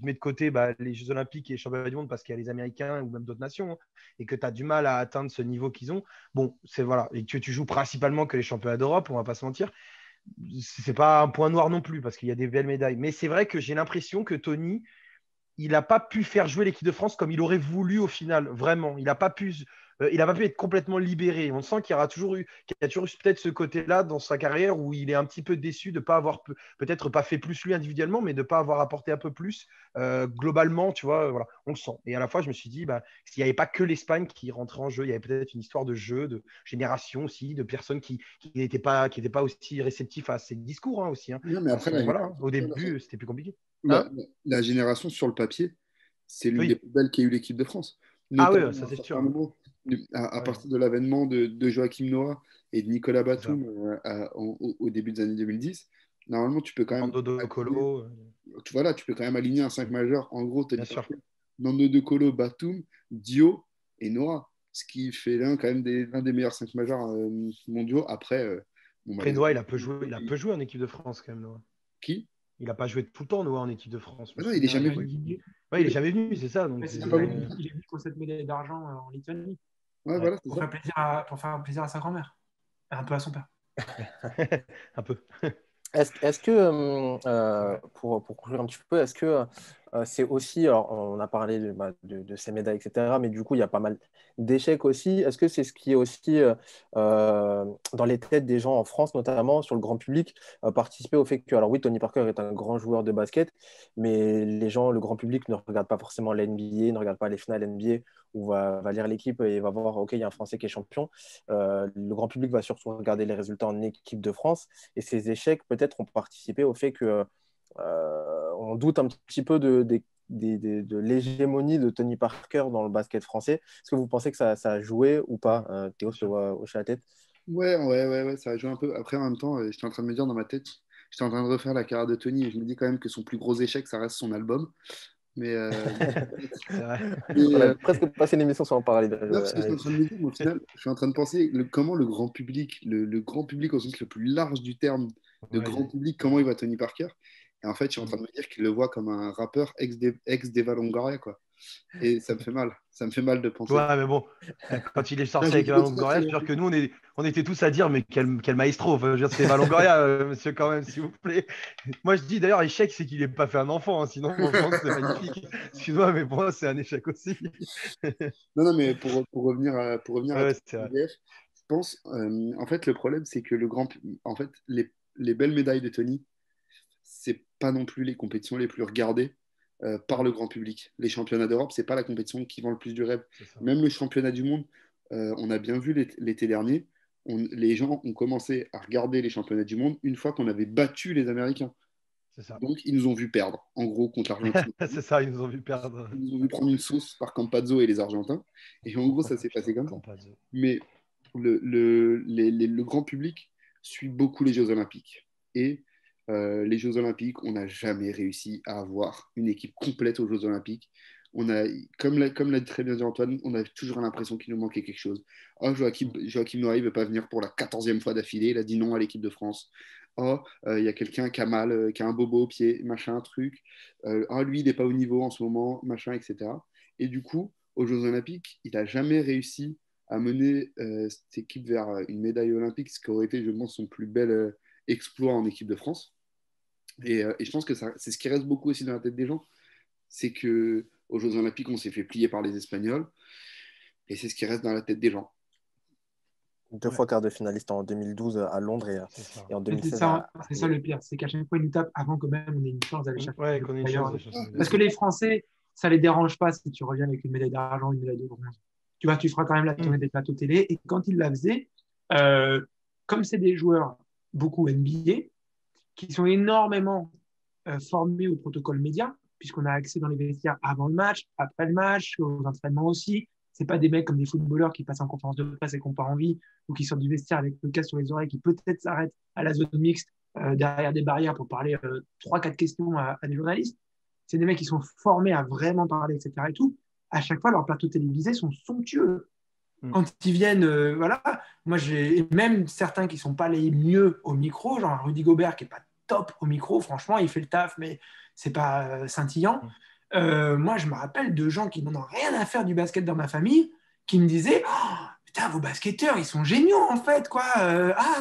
mets de côté les Jeux Olympiques et les Championnats du Monde, parce qu'il y a les Américains ou même d'autres nations, hein, et que tu as du mal à atteindre ce niveau qu'ils ont, bon, c'est voilà, et que tu joues principalement que les Championnats d'Europe, on va pas se mentir, c'est pas un point noir non plus, parce qu'il y a des belles médailles. Mais c'est vrai que j'ai l'impression que Tony, il n'a pas pu faire jouer l'équipe de France comme il aurait voulu au final, vraiment. Il n'a pas pu être complètement libéré. On sent qu'il y a toujours eu peut-être ce côté-là dans sa carrière où il est un petit peu déçu de ne pas avoir peut-être pas fait plus lui individuellement, mais de ne pas avoir apporté un peu plus globalement, tu vois. Voilà, on le sent. Et à la fois, je me suis dit, s'il n'y avait pas que l'Espagne qui rentrait en jeu, il y avait peut-être une histoire de jeu, de génération aussi, de personnes qui n'étaient pas aussi réceptifs à ces discours hein, aussi. Hein. Non, mais après, Voilà, au début, c'était plus compliqué. la, Hein la génération sur le papier, c'est l'une des oui. plus belles qu'ait eu l'équipe de France. Ah oui, Notamment ça à un c'est certain sûr. moment, à Ouais, partir de l'avènement de Joachim Noah et de Nicolas c'est ça. Batum au début des annes 2010, normalement, tu peux quand même Nando De aligner, Colo, tu peux quand même aligner un 5 majeur. En gros, Tony bien sûr. Parker, Nando De Colo, Batum, Dio et Noah. Ce qui fait quand même l'un des meilleurs 5 majeurs mondiaux. Après, Après, Noah, il a peu joué en équipe de France quand même, Noah. Qui? Il n'a pas joué tout le temps, Noah, en équipe de France, je Ah me non, il est souviens. jamais Il, venu. il- Ouais, il est jamais venu, c'est ça. Donc, parce Il n'a qu'il pas a- voulu. il est venu pour cette médaille d'argent en Lituanie, Ouais, ouais. voilà, c'est ça. pour faire plaisir à sa grand-mère, et un peu à son père. Un peu. Est-ce que, pour conclure un petit peu, est-ce que c'est aussi, alors on a parlé de ces médailles, etc., mais du coup, il y a pas mal d'échecs aussi. Est-ce que c'est ce qui est aussi dans les têtes des gens en France, notamment sur le grand public, participer au fait que, alors oui, Tony Parker est un grand joueur de basket, mais les gens, le grand public ne regarde pas forcément la NBA, ne regarde pas les finales NBA, ou va lire l'équipe et va voir, OK, il y a un Français qui est champion. Le grand public va surtout regarder les résultats en équipe de France. Et ces échecs, peut-être, ont participé au fait que on doute un petit peu de l'hégémonie de Tony Parker dans le basket français. Est-ce que vous pensez que ça a joué ou pas? Théo, Bien je te sûr. vois hocher la tête. Ouais, ça a joué un peu. Après, en même temps, j'étais en train de me dire dans ma tête, j'étais en train de refaire la carrière de Tony et je me dis quand même que son plus gros échec, ça reste son album. Mais, C'est vrai. On mais, a presque passé une émission sans en parler. non, parce que je suis en train de me dire, mais au final, je suis en train de penser comment le grand public, le grand public au sens le plus large du terme de Ouais, grand public, comment il voit Tony Parker. Et en fait, je suis en train mm. de me dire qu'il le voit comme un rappeur ex-Deva Longoria, quoi. Et ça me fait mal. Ça me fait mal de penser. Ouais, mais bon, quand il est Là, sorti j'ai avec trop Eva de stress, Longoria, je veux dire que nous, on était tous à dire, mais quel maestro. Enfin, je veux dire, c'est Eva Longoria, monsieur, quand même, s'il vous plaît. Moi, je dis d'ailleurs, échec, c'est qu'il n'ait pas fait un enfant. Hein, sinon, franchement, c'est magnifique. Excuse-moi, mais pour moi, c'est un échec aussi. Non, non, mais pour revenir à Ouais, c'est vrai. TDF, je pense, en fait, le problème, c'est que en fait, les belles médailles de Tony, c'est pas non plus les compétitions les plus regardées par Mm, le grand public. Les championnats d'Europe, c'est pas la compétition qui vend le plus du rêve. c'est ça. Même le championnat du monde, on a bien vu l'été dernier, les gens ont commencé à regarder les championnats du monde une fois qu'on avait battu les Américains. C'est ça. Donc, ils nous ont vu perdre, en gros, contre l'Argentine. C'est ça, ils nous ont vu perdre. Ils nous ont vu prendre une sauce par Campazzo et les Argentins. Et en gros, ça Ah, s'est putain, passé comme ça. Campazzo. Mais le grand public suit beaucoup les Jeux Olympiques. Et les Jeux Olympiques, on n'a jamais réussi à avoir une équipe complète aux Jeux Olympiques. On a, comme l'a très bien dit Antoine, on a toujours l'impression qu'il nous manquait quelque chose. Oh, Joachim Noah ne veut pas venir pour la 14e fois d'affilée. Il a dit non à l'équipe de France. Oh, il y a quelqu'un qui a mal, qui a un bobo au pied, machin, truc. Oh, lui, il n'est pas au niveau en ce moment, machin, etc. Et du coup, aux Jeux Olympiques, il n'a jamais réussi à mener cette équipe vers une médaille olympique, ce qui aurait été, je pense, son plus bel exploit en équipe de France. Et je pense que c'est ce qui reste beaucoup aussi dans la tête des gens. C'est qu'aux Jeux Olympiques, on s'est fait plier par les Espagnols. Et c'est ce qui reste dans la tête des gens. 2 fois quart de finaliste en 2012 à Londres et en 2016 c'est ça le pire, c'est qu'à chaque fois ils nous tapent avant quand même on ait une chance d'aller chercher. Ouais, qu'on ait une chance. Parce que les Français, ça les dérange pas si tu reviens avec une médaille d'argent, une médaille de bronze. Tu vois, tu feras quand même la tournée des plateaux télé. Et quand ils la faisaient, comme c'est des joueurs beaucoup NBA, qui sont énormément formés au protocole média, puisqu'on a accès dans les vestiaires avant le match, après le match, aux entraînements aussi. C'est pas des mecs comme des footballeurs qui passent en conférence de presse et qui n'ont pas envie, ou qui sortent du vestiaire avec le casque sur les oreilles, qui peut-être s'arrêtent à la zone mixte derrière des barrières pour parler 3-4 questions à des journalistes. C'est des mecs qui sont formés à vraiment parler, etc. Et tout. À chaque fois, leurs plateaux télévisés sont somptueux. Quand ils viennent, voilà, moi j'ai même certains qui sont pas les mieux au micro, genre Rudy Gobert qui est pas top au micro, franchement, il fait le taf, mais c'est pas scintillant. Moi, je me rappelle de gens qui n'en ont rien à faire du basket dans ma famille, qui me disaient putain, vos basketteurs, ils sont géniaux en fait, quoi.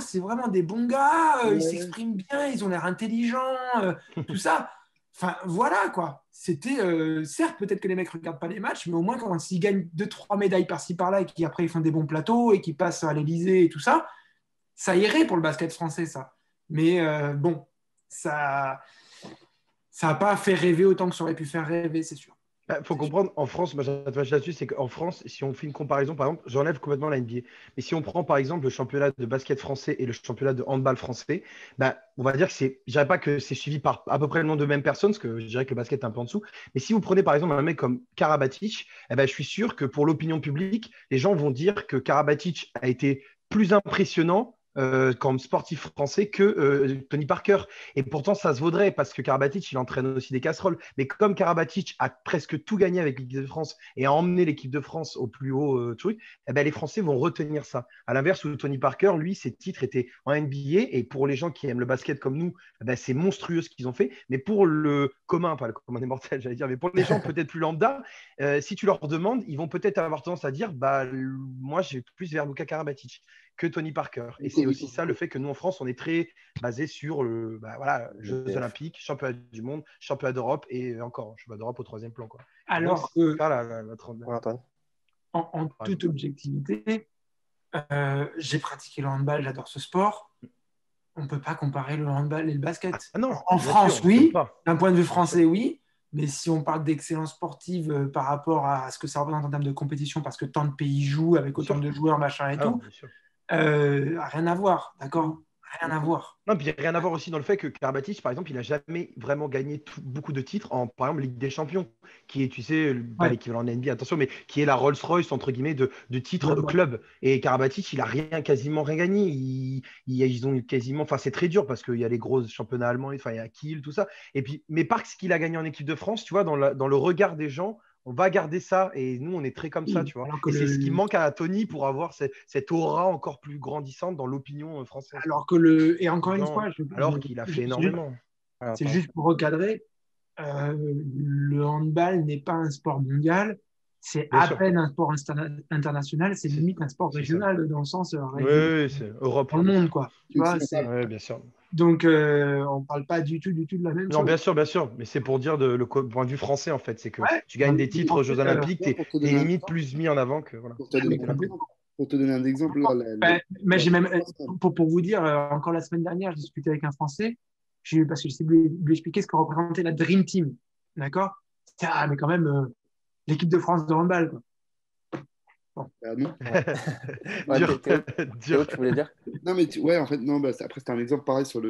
C'est vraiment des bons gars, ils s'expriment bien, ils ont l'air intelligents, tout ça. Enfin, voilà, quoi. C'était, certes, peut-être que les mecs ne regardent pas les matchs, mais au moins, quand ils gagnent 2-3 médailles par-ci, par-là, et qu'après, ils font des bons plateaux, et qu'ils passent à l'Élysée et tout ça, ça irait pour le basket français, ça. Mais bon, ça n'a pas fait rêver autant que ça aurait pu faire rêver, c'est sûr. Il faut comprendre, en France, moi j'attache là-dessus, c'est qu'en France, si on fait une comparaison, par exemple, j'enlève complètement la NBA, mais si on prend par exemple le championnat de basket français et le championnat de handball français, on va dire que je dirais pas que c'est suivi par à peu près le nom de mêmes personnes, parce que je dirais que le basket est un peu en dessous, mais si vous prenez par exemple un mec comme Karabatic, je suis sûr que pour l'opinion publique, les gens vont dire que Karabatic a été plus impressionnant comme sportif français que Tony Parker. Et pourtant, ça se vaudrait parce que Karabatic, il entraîne aussi des casseroles. Mais comme Karabatic a presque tout gagné avec l'équipe de France et a emmené l'équipe de France au plus haut truc, les Français vont retenir ça. À l'inverse, où Tony Parker, lui, ses titres étaient en NBA. Et pour les gens qui aiment le basket comme nous, c'est monstrueux ce qu'ils ont fait. Mais pour le commun, pas le commun des mortels, j'allais dire, mais pour les gens peut-être plus lambda, si tu leur demandes, ils vont peut-être avoir tendance à dire moi, j'ai plus vers Luka Karabatic que Tony Parker. Et c'est aussi ça le fait que nous en France, on est très basé sur Jeux Olympiques, championnat du monde, championnat d'Europe et encore championnat d'Europe au 3e plan. Quoi. Alors donc, en toute objectivité, j'ai pratiqué le handball, j'adore ce sport. On ne peut pas comparer le handball et le basket. En France, oui. D'un point de vue français, oui. Mais si on parle d'excellence sportive par rapport à ce que ça représente en termes de compétition, parce que tant de pays jouent avec autant de joueurs, machin et tout, rien à voir, d'accord ? Rien à voir. Non, puis rien à voir aussi dans le fait que Karabatic, par exemple, il n'a jamais vraiment gagné beaucoup de titres en, par exemple, Ligue des Champions, qui est, tu sais, pas l'équivalent de NBA, attention, mais qui est la Rolls-Royce, entre guillemets, de titres club. Et Karabatic, il n'a quasiment rien gagné. Ils ont quasiment, enfin, c'est très dur parce qu'il y a les gros championnats allemands, enfin, il y a Kiel, tout ça. Et puis, mais parce qu'il a gagné en équipe de France, tu vois, dans le regard des gens, on va garder ça et nous on est très comme ça, tu vois. Et c'est ce qui manque à Tony pour avoir cette aura encore plus grandissante dans l'opinion française. Alors qu'il a fait énormément. C'est juste pour recadrer, le handball n'est pas un sport mondial, c'est à peine un sport international, c'est limite un sport régional dans le sens oui, c'est Europe dans le monde, quoi. Tu vois, oui, bien sûr. Donc, on ne parle pas du tout de la même chose. Non, bien sûr. Mais c'est pour dire le point de vue français, en fait. C'est que tu gagnes des titres aux Jeux Olympiques, tu es limite plus mis en avant que. Voilà. Pour te donner un exemple, mais j'ai même, pour vous dire, encore la semaine dernière, je discutais avec un Français, parce que j'essaie de lui expliquer ce que représentait la Dream Team. D'accord ? Mais quand même, l'équipe de France de handball, quoi. Bon. Non. Théo, tu voulais dire ? Non, mais en fait, non, après, c'est un exemple pareil sur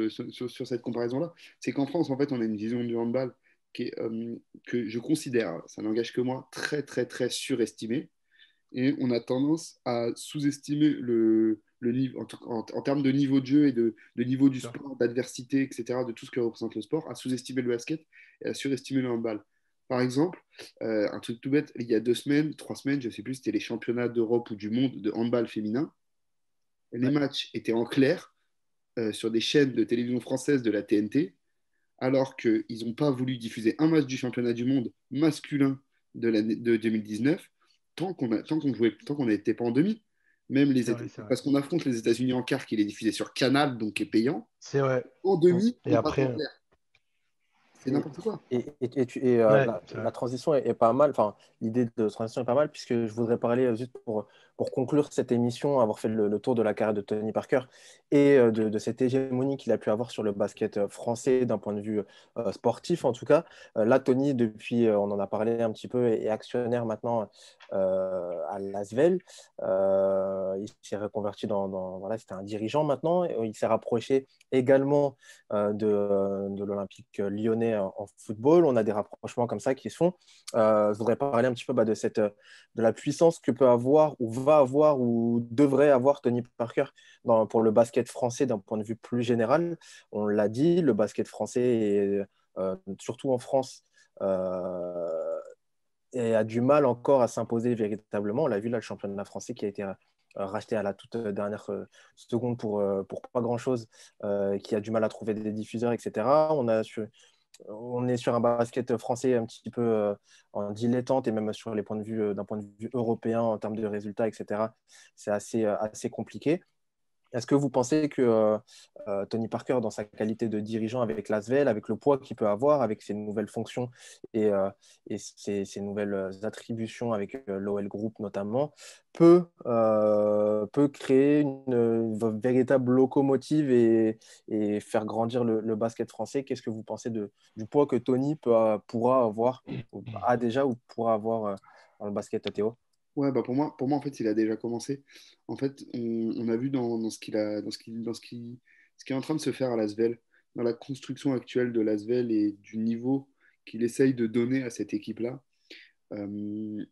cette comparaison-là. C'est qu'en France, en fait, on a une vision du handball que je considère, ça n'engage que moi, très, très, très surestimée. Et on a tendance à sous-estimer le niveau, en termes de niveau de jeu et de niveau du sport, d'adversité, etc., de tout ce que représente le sport, à sous-estimer le basket et à surestimer le handball. Par exemple, un truc tout bête, il y a 3 semaines, je ne sais plus, c'était les championnats d'Europe ou du monde de handball féminin. Les matchs étaient en clair sur des chaînes de télévision françaises de la TNT, alors qu'ils n'ont pas voulu diffuser un match du championnat du monde masculin de 2019 tant qu'on n'était pas en demi. Même parce qu'on affronte les États-Unis en quart, qui est diffusé sur Canal, donc qui est payant. C'est vrai. En demi, et après. C'est n'importe quoi. Ouais, c'est vrai. La transition est pas mal, enfin, l'idée de transition est pas mal, puisque je voudrais parler juste pour conclure cette émission, avoir fait le tour de la carrière de Tony Parker et de cette hégémonie qu'il a pu avoir sur le basket français d'un point de vue sportif en tout cas. Là, Tony, depuis, on en a parlé un petit peu, est actionnaire maintenant à l'Asvel. Il s'est reconverti voilà, c'était un dirigeant maintenant. Il s'est rapproché également de l'Olympique lyonnais en football. On a des rapprochements comme ça qui se font. Je voudrais parler un petit peu de la puissance que peut avoir ou va avoir ou devrait avoir Tony Parker pour le basket français d'un point de vue plus général. On l'a dit, le basket français, surtout en France, et a du mal encore à s'imposer véritablement. On l'a vu là, le championnat français qui a été racheté à la toute dernière seconde pour pas grand-chose, qui a du mal à trouver des diffuseurs, etc. On est sur un basket français un petit peu en dilettante et même sur les points de vue, d'un point de vue européen en termes de résultats, etc. C'est assez compliqué. Est-ce que vous pensez que Tony Parker, dans sa qualité de dirigeant avec l'ASVEL, avec le poids qu'il peut avoir, avec ses nouvelles fonctions et ses nouvelles attributions avec l'OL Group notamment, peut créer une véritable locomotive et faire grandir le basket français? Qu'est-ce que vous pensez du poids que Tony pourra avoir, ou a déjà ou pourra avoir dans le basket, Théo? Ouais, bah pour moi, en fait, il a déjà commencé. En fait, on a vu dans ce qui est en train de se faire à l'Asvel, dans la construction actuelle de l'Asvel et du niveau qu'il essaye de donner à cette équipe-là. Euh,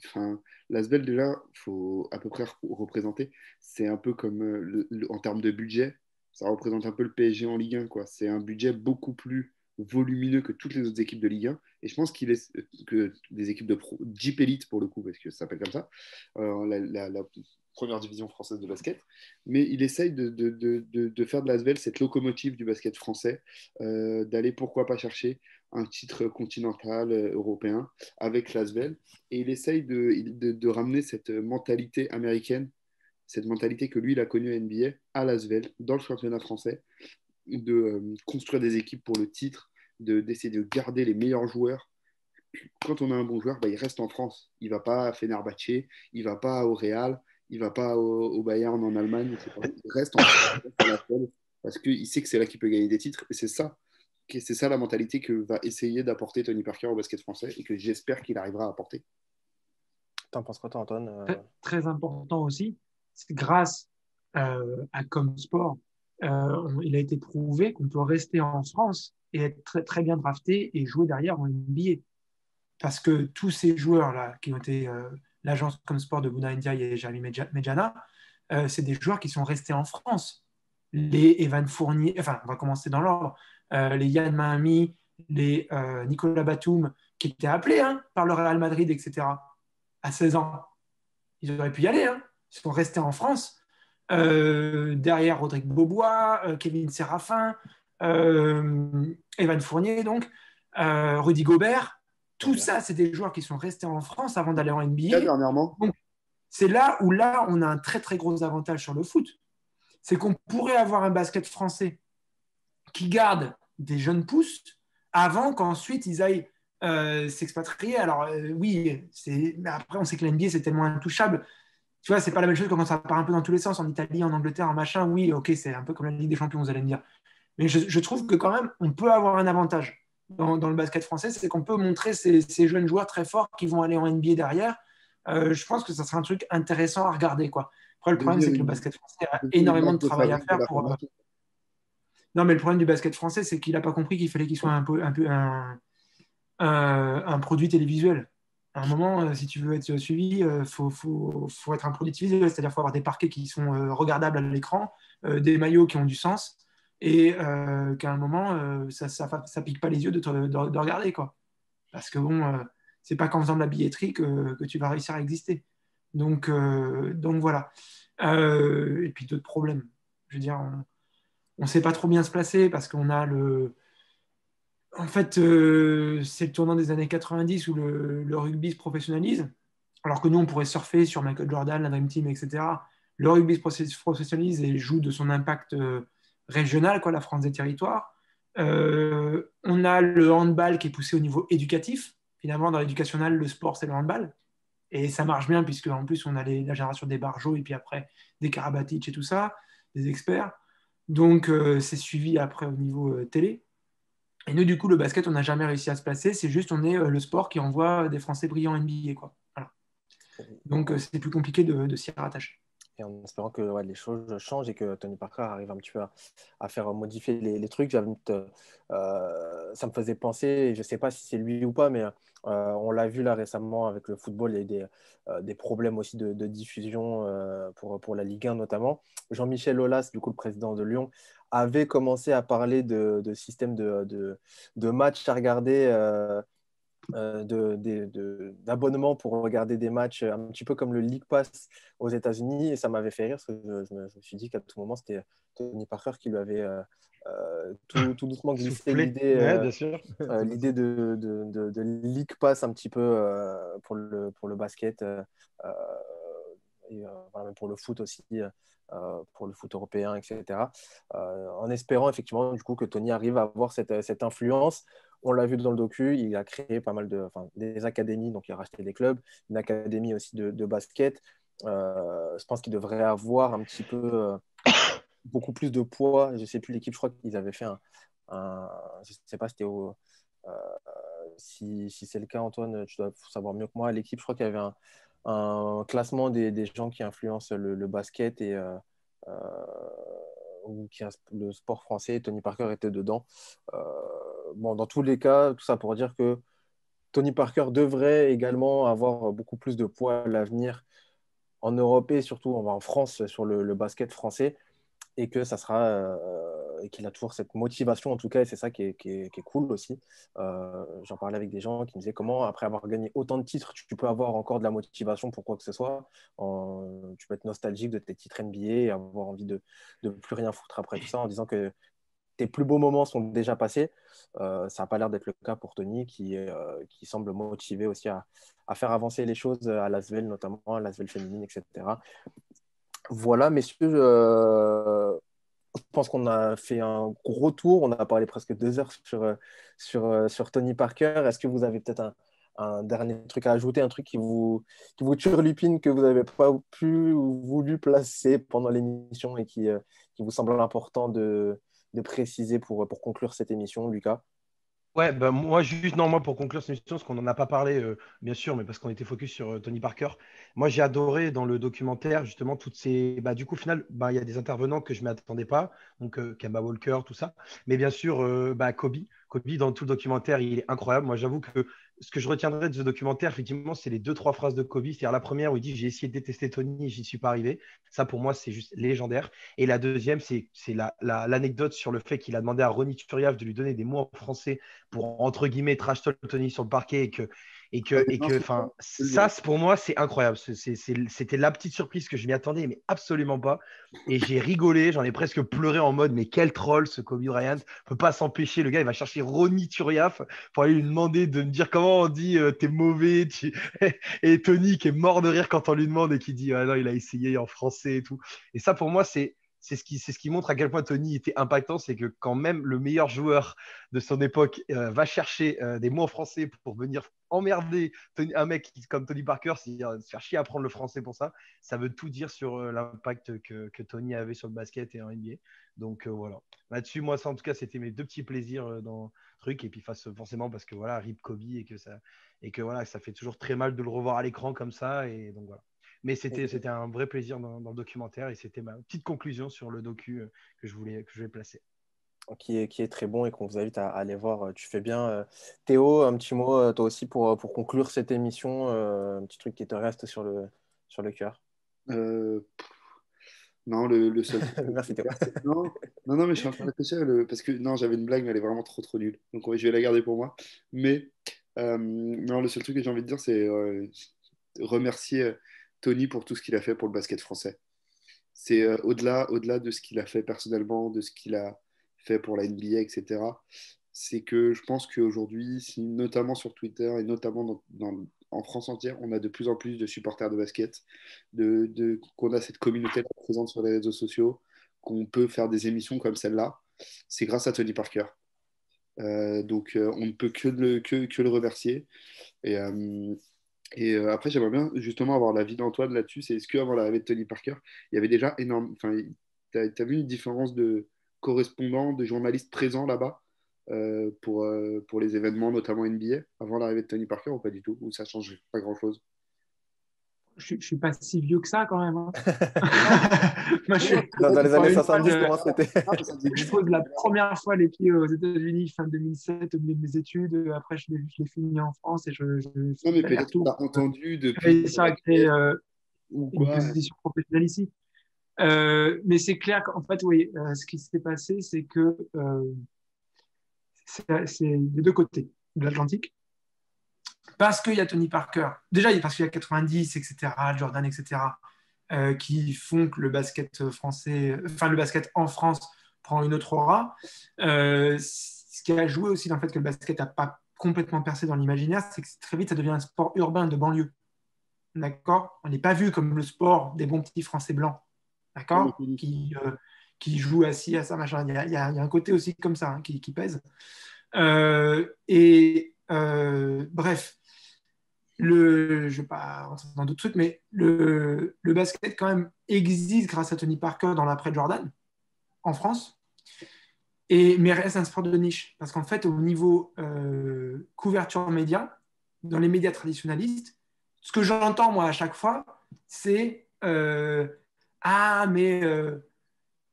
enfin, l'Asvel, déjà, faut à peu près représenter. C'est un peu comme en termes de budget, ça représente un peu le PSG en Ligue 1, quoi. C'est un budget beaucoup plus volumineux que toutes les autres équipes de Ligue 1. Et je pense qu'il est que des équipes de pro, Jeep Elite pour le coup, parce que ça s'appelle comme ça, la première division française de basket. Mais il essaye de faire de l'Asvel cette locomotive du basket français, d'aller pourquoi pas chercher un titre continental européen avec l'Asvel. Et il essaye de ramener cette mentalité américaine, cette mentalité que lui, il a connue à NBA, à l'Asvel, dans le championnat français, de construire des équipes pour le titre, d'essayer de garder les meilleurs joueurs. Quand on a un bon joueur, bah, il reste en France. Il ne va pas à Fenerbahçe, il ne va pas au Real, il ne va pas au Bayern en Allemagne, etc. Il reste en France parce qu'il sait que c'est là qu'il peut gagner des titres. Et c'est ça la mentalité que va essayer d'apporter Tony Parker au basket français et que j'espère qu'il arrivera à apporter. T'en penses quoi, toi, Antoine? Très important aussi, c'est grâce à Comsport, il a été prouvé qu'on peut rester en France et être très, très bien drafté et jouer derrière en NBA. Parce que tous ces joueurs-là qui ont été l'agence Comsport de Bouna Ndiaye et Jeremy Medjana, c'est des joueurs qui sont restés en France. Les Evan Fournier, enfin, on va commencer dans l'ordre, les Yann Mahami, les Nicolas Batum, qui étaient appelés par le Real Madrid, etc., à 16 ans. Ils auraient pu y aller. Ils sont restés en France. Derrière Rodrigue Beaubois, Kevin Séraphin, Evan Fournier, donc, Rudy Gobert. Tout ça, c'est des joueurs qui sont restés en France avant d'aller en NBA. Dernièrement. Donc, c'est là où on a un très, très gros avantage sur le foot. C'est qu'on pourrait avoir un basket français qui garde des jeunes pousses avant qu'ensuite ils aillent s'expatrier. Alors, oui, mais après, on sait que l'NBA, c'est tellement intouchable. Tu vois, c'est pas la même chose quand ça part un peu dans tous les sens, en Italie, en Angleterre, en machin. Oui, ok, c'est un peu comme la Ligue des Champions, vous allez me dire. Mais je trouve que quand même, on peut avoir un avantage dans le basket français, c'est qu'on peut montrer ces jeunes joueurs très forts qui vont aller en NBA derrière. Je pense que ça sera un truc intéressant à regarder, quoi. Après, le problème, c'est que le basket français a énormément de travail à faire pour. Non, mais le problème du basket français, c'est qu'il n'a pas compris qu'il fallait qu'il soit un produit télévisuel. À un moment, si tu veux être suivi, il faut être un produit télévisuel, c'est-à-dire qu'il faut avoir des parquets qui sont regardables à l'écran, des maillots qui ont du sens, et qu'à un moment, ça ne pique pas les yeux de regarder, quoi. Parce que bon, c'est pas qu'en faisant de la billetterie que tu vas réussir à exister. Donc voilà. Et puis d'autres problèmes. Je veux dire, on ne sait pas trop bien se placer parce qu'on a le. En fait, c'est le tournant des années 90 où le rugby se professionnalise, alors que nous, on pourrait surfer sur Michael Jordan, la Dream Team, etc. Le rugby se professionnalise et joue de son impact régional, quoi, la France des territoires. On a le handball qui est poussé au niveau éducatif. Finalement, dans l'éducation nationale, le sport, c'est le handball. Et ça marche bien, puisque en plus, on a la génération des Barjo et puis après des Karabatic et tout ça, des experts. Donc, c'est suivi après au niveau télé. Et nous, du coup, le basket, on n'a jamais réussi à se placer. C'est juste, on est le sport qui envoie des Français brillants NBA, quoi. Voilà. Donc, c'est plus compliqué de s'y rattacher. Et en espérant que les choses changent et que Tony Parker arrive un petit peu à faire modifier les trucs. Ça me faisait penser, je ne sais pas si c'est lui ou pas, mais on l'a vu là récemment avec le football, il y a eu des problèmes aussi de diffusion pour la Ligue 1 notamment. Jean-Michel Aulas, du coup le président de Lyon, avait commencé à parler de système de matchs à regarder. D'abonnement pour regarder des matchs un petit peu comme le League Pass aux États-Unis. Et ça m'avait fait rire parce que je me suis dit qu'à tout moment, c'était Tony Parker qui lui avait tout doucement glissé Soufflé. Ouais, bien sûr. l'idée de League Pass un petit peu pour le basket et voilà, même pour le foot aussi. Pour le foot européen, etc. En espérant effectivement du coup que Tony arrive à avoir cette influence. On l'a vu dans le docu, il a créé pas mal des académies, donc il a racheté des clubs, une académie aussi de basket. Je pense qu'il devrait avoir un petit peu beaucoup plus de poids. Je ne sais plus l'équipe, je crois qu'ils avaient fait je ne sais pas euh, si c'est le cas, Antoine, tu dois savoir mieux que moi. L'équipe, je crois qu'il y avait un classement des gens qui influencent le basket euh, ou le sport français. Tony Parker était dedans. Bon, dans tous les cas, tout ça pour dire que Tony Parker devrait également avoir beaucoup plus de poids à l'avenir en Europe et surtout en France sur le basket français et que ça sera et qu'il a toujours cette motivation en tout cas et c'est ça qui est cool aussi. J'en parlais avec des gens qui me disaient comment après avoir gagné autant de titres tu peux avoir encore de la motivation pour quoi que ce soit. Tu peux être nostalgique de tes titres NBA et avoir envie de plus rien foutre après tout ça en disant que tes plus beaux moments sont déjà passés. Ça n'a pas l'air d'être le cas pour Tony qui semble motivé aussi à faire avancer les choses à l'Asvel notamment, à l'Asvel féminine, etc. Voilà, messieurs, je pense qu'on a fait un gros tour. On a parlé presque 2 heures sur Tony Parker. Est-ce que vous avez peut-être un dernier truc à ajouter, un truc qui vous turlupine, que vous n'avez pas pu ou voulu placer pendant l'émission et qui vous semble important de préciser pour conclure cette émission, Lucas? Ouais, bah moi, juste, non, moi, pour conclure cette émission, parce qu'on n'en a pas parlé, bien sûr, mais parce qu'on était focus sur Tony Parker. Moi, j'ai adoré dans le documentaire, justement, toutes ces. Bah, du coup, au final, bah, il y a des intervenants que je ne m'attendais pas, donc Kemba Walker, tout ça. Mais bien sûr, bah, Kobe. Kobe, dans tout le documentaire, il est incroyable. Moi, j'avoue que ce que je retiendrai de ce documentaire, effectivement, c'est les deux, trois phrases de Kobe. C'est-à-dire la première où il dit: J'ai essayé de détester Tony et j'y suis pas arrivé. Ça, pour moi, c'est juste légendaire. Et la deuxième, c'est l'anecdote sur le fait qu'il a demandé à Ronny Turiaf de lui donner des mots en français pour, entre guillemets, trash talk Tony sur le parquet enfin, ça, pour moi, c'est incroyable. C'était la petite surprise que je m'y attendais, mais absolument pas. Et j'ai rigolé, j'en ai presque pleuré en mode, mais quel troll ce Kobe Bryant. Peut pas s'empêcher. Le gars, il va chercher Ronny Turiaf pour aller lui demander de me dire comment on dit t'es mauvais. Et Tony qui est mort de rire quand on lui demande et qui dit ah non, il a essayé en français et tout. Et ça, pour moi, c'est ce qui montre à quel point Tony était impactant, c'est que quand même le meilleur joueur de son époque va chercher des mots en français pour venir emmerder un mec comme Tony Parker, c'est-à-dire se faire chier à apprendre le français pour ça, ça veut tout dire sur l'impact que Tony avait sur le basket et en NBA. Donc voilà. Là-dessus, moi, ça, en tout cas, c'était mes deux petits plaisirs dans le truc. Et puis forcément, parce que voilà, Rip Kobe et que voilà, ça fait toujours très mal de le revoir à l'écran comme ça. Et donc voilà. Mais c'était un vrai plaisir dans le documentaire et c'était ma petite conclusion sur le docu que je voulais placer. Qui est très bon et qu'on vous invite à aller voir. Tu fais bien. Théo, un petit mot, toi aussi, pour conclure cette émission, un petit truc qui te reste sur le cœur. Euh, non, le seul. Merci Théo. Non, non, non, mais je suis en train de réfléchir parce que non, j'avais une blague, mais elle est vraiment trop, trop nulle. Donc ouais, je vais la garder pour moi. Mais non, le seul truc que j'ai envie de dire, c'est remercier Tony pour tout ce qu'il a fait pour le basket français. C'est au-delà de ce qu'il a fait personnellement, de ce qu'il a fait pour la NBA, etc. C'est que je pense qu'aujourd'hui, notamment sur Twitter et notamment en France entière, on a de plus en plus de supporters de basket, qu'on a cette communauté présente sur les réseaux sociaux, qu'on peut faire des émissions comme celle-là. C'est grâce à Tony Parker. Donc, on ne peut que le remercier. Et, après, j'aimerais bien justement avoir l'avis d'Antoine là-dessus. C'est est-ce qu'avant l'arrivée de Tony Parker, il y avait déjà énorme. Enfin, t'as vu une différence de correspondants, de journalistes présents là-bas pour les événements, notamment NBA, avant l'arrivée de Tony Parker ou pas du tout? Ou ça change pas grand-chose? Je suis pas si vieux que ça quand même, hein. Moi, Dans les pour années une fois, 70, comment c'était? je pose la première fois les pieds aux États-Unis fin 2007 au milieu de mes études. Après, je l'ai fini en France et je Non, mais fais peut-être qu'on aller-retour. a entendu J'ai depuis réussi à créer ou une quoi. position professionnelle ici. Mais c'est clair qu'en fait, oui, ce qui s'est passé, c'est que c'est des deux côtés de l'Atlantique. Parce qu'il y a Tony Parker, déjà parce qu'il y a 90, etc., Jordan, etc., qui font que le basket français, enfin le basket en France prend une autre aura. Ce qui a joué aussi dans le fait que le basket n'a pas complètement percé dans l'imaginaire, c'est que très vite ça devient un sport urbain de banlieue. D'accord? On n'est pas vu comme le sport des bons petits Français blancs, d'accord? Qui jouent assis à ça, machin. Il y a un côté aussi comme ça, hein, qui pèse. Bref, je ne vais pas rentrer dans d'autres trucs, mais le basket quand même existe grâce à Tony Parker dans l'après Jordan en France, mais reste un sport de niche parce qu'en fait au niveau couverture média, dans les médias traditionnalistes, ce que j'entends moi à chaque fois, c'est ah mais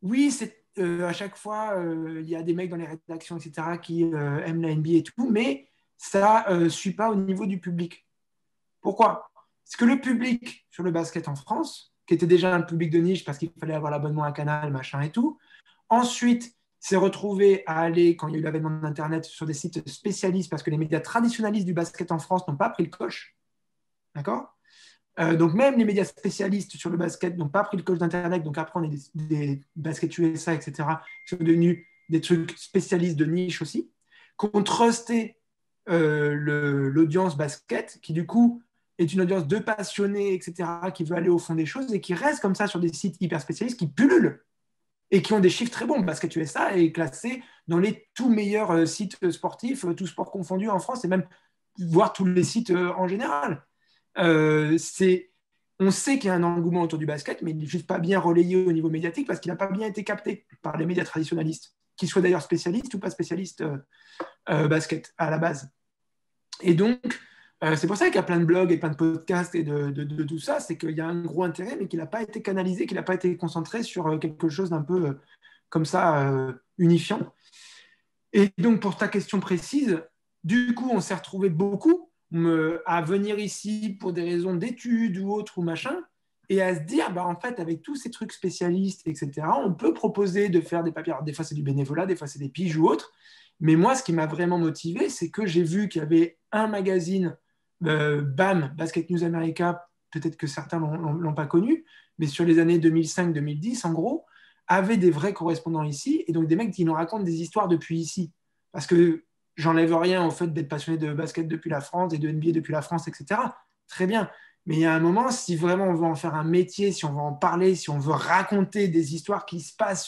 oui c'est à chaque fois il y a des mecs dans les rédactions etc qui aiment la NBA et tout, mais ça ne suit pas au niveau du public. Pourquoi? Parce que le public sur le basket en France, qui était déjà un public de niche parce qu'il fallait avoir l'abonnement à Canal, machin et tout, ensuite s'est retrouvé à aller, quand il y a eu l'avènement d'Internet, sur des sites spécialistes parce que les médias traditionnalistes du basket en France n'ont pas pris le coche. D'accord? Donc même les médias spécialistes sur le basket n'ont pas pris le coche d'Internet. Donc après, on est des basket USA, etc., qui sont devenus des trucs spécialistes de niche aussi, qu'on trustait l'audience basket, qui du coup est une audience de passionnés, etc., qui veut aller au fond des choses et qui reste comme ça sur des sites hyper spécialistes qui pullulent et qui ont des chiffres très bons. Basket USA est classé dans les tout meilleurs sites sportifs, tous sports confondus en France et même voire tous les sites en général. On sait qu'il y a un engouement autour du basket, mais il n'est juste pas bien relayé au niveau médiatique parce qu'il n'a pas bien été capté par les médias traditionnalistes, qu'ils soient d'ailleurs spécialistes ou pas spécialistes basket à la base. Et donc, c'est pour ça qu'il y a plein de blogs et plein de podcasts et de tout ça, c'est qu'il y a un gros intérêt, mais qu'il n'a pas été canalisé, qu'il n'a pas été concentré sur quelque chose d'un peu comme ça, unifiant. Et donc, pour ta question précise, du coup, on s'est retrouvé beaucoup à venir ici pour des raisons d'études ou autres ou machin, et à se dire, bah, en fait, avec tous ces trucs spécialistes, etc., on peut proposer de faire des papiers. Alors, des fois, c'est du bénévolat, des fois, c'est des piges ou autres. Mais moi, ce qui m'a vraiment motivé, c'est que j'ai vu qu'il y avait un magazine, BAM, Basket News America, peut-être que certains ne l'ont pas connu, mais sur les années 2005-2010, en gros, avait des vrais correspondants ici, et donc des mecs qui nous racontent des histoires depuis ici. Parce que j'enlève rien au fait d'être passionné de basket depuis la France et de NBA depuis la France, etc. Très bien. Mais il y a un moment, si vraiment on veut en faire un métier, si on veut en parler, si on veut raconter des histoires qui se passent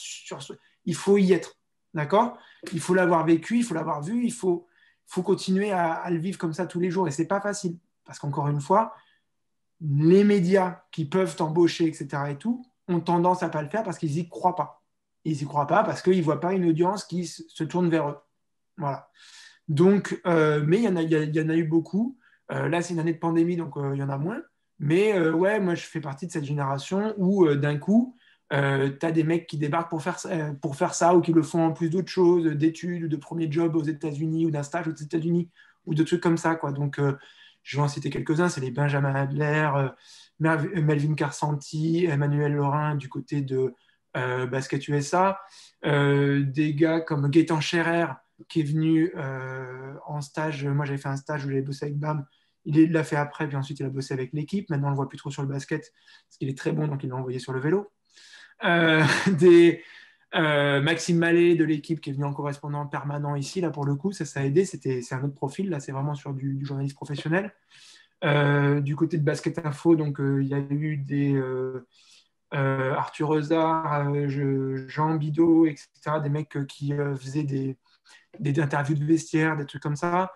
il faut y être. D'accord? Il faut l'avoir vécu, il faut l'avoir vu, il faut continuer à le vivre comme ça tous les jours. Et ce n'est pas facile. Parce qu'encore une fois, les médias qui peuvent t'embaucher, etc. et tout, ont tendance à ne pas le faire parce qu'ils n'y croient pas. Ils n'y croient pas parce qu'ils ne voient pas une audience qui se tourne vers eux. Voilà. Donc, mais il y en a eu beaucoup. Là, c'est une année de pandémie, donc il y en a moins. Mais ouais, moi, je fais partie de cette génération où d'un coup, tu as des mecs qui débarquent pour faire ça ou qui le font en plus d'autres choses, d'études ou de premiers jobs aux États-Unis ou d'un stage aux États-Unis ou de trucs comme ça, quoi. Donc, je vais en citer quelques-uns. C'est les Benjamin Adler, Melvin Carsanti, Emmanuel Laurin du côté de Basket USA. Des gars comme Gaëtan Scherer qui est venu en stage. Moi, j'avais fait un stage où j'avais bossé avec BAM. Il l'a fait après, puis ensuite, il a bossé avec l'équipe. Maintenant, on ne le voit plus trop sur le basket parce qu'il est très bon, donc il l'a envoyé sur le vélo. Maxime Mallet de l'équipe qui est venu en correspondant permanent ici, là pour le coup, ça a aidé, c'est un autre profil, là c'est vraiment sur du journalisme professionnel. Du côté de Basket Info, donc il y a eu des Arthur Ozar, Jean Bidot, etc., des mecs qui faisaient des interviews de vestiaire, des trucs comme ça.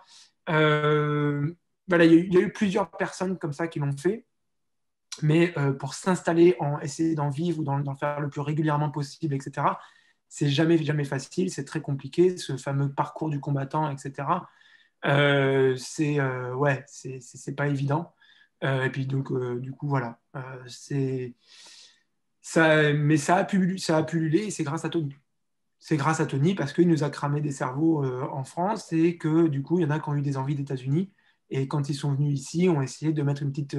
Voilà, il y a eu plusieurs personnes comme ça qui l'ont fait. Mais pour s'installer, essayer d'en vivre ou d'en faire le plus régulièrement possible, etc., c'est jamais facile, c'est très compliqué, ce fameux parcours du combattant, etc. C'est pas évident. Et puis donc, du coup, voilà. Mais ça a pullulé et c'est grâce à Tony. C'est grâce à Tony parce qu'il nous a cramé des cerveaux en France et que du coup, il y en a qui ont eu des envies d'États-Unis. Et quand ils sont venus ici, ont essayé de mettre une petite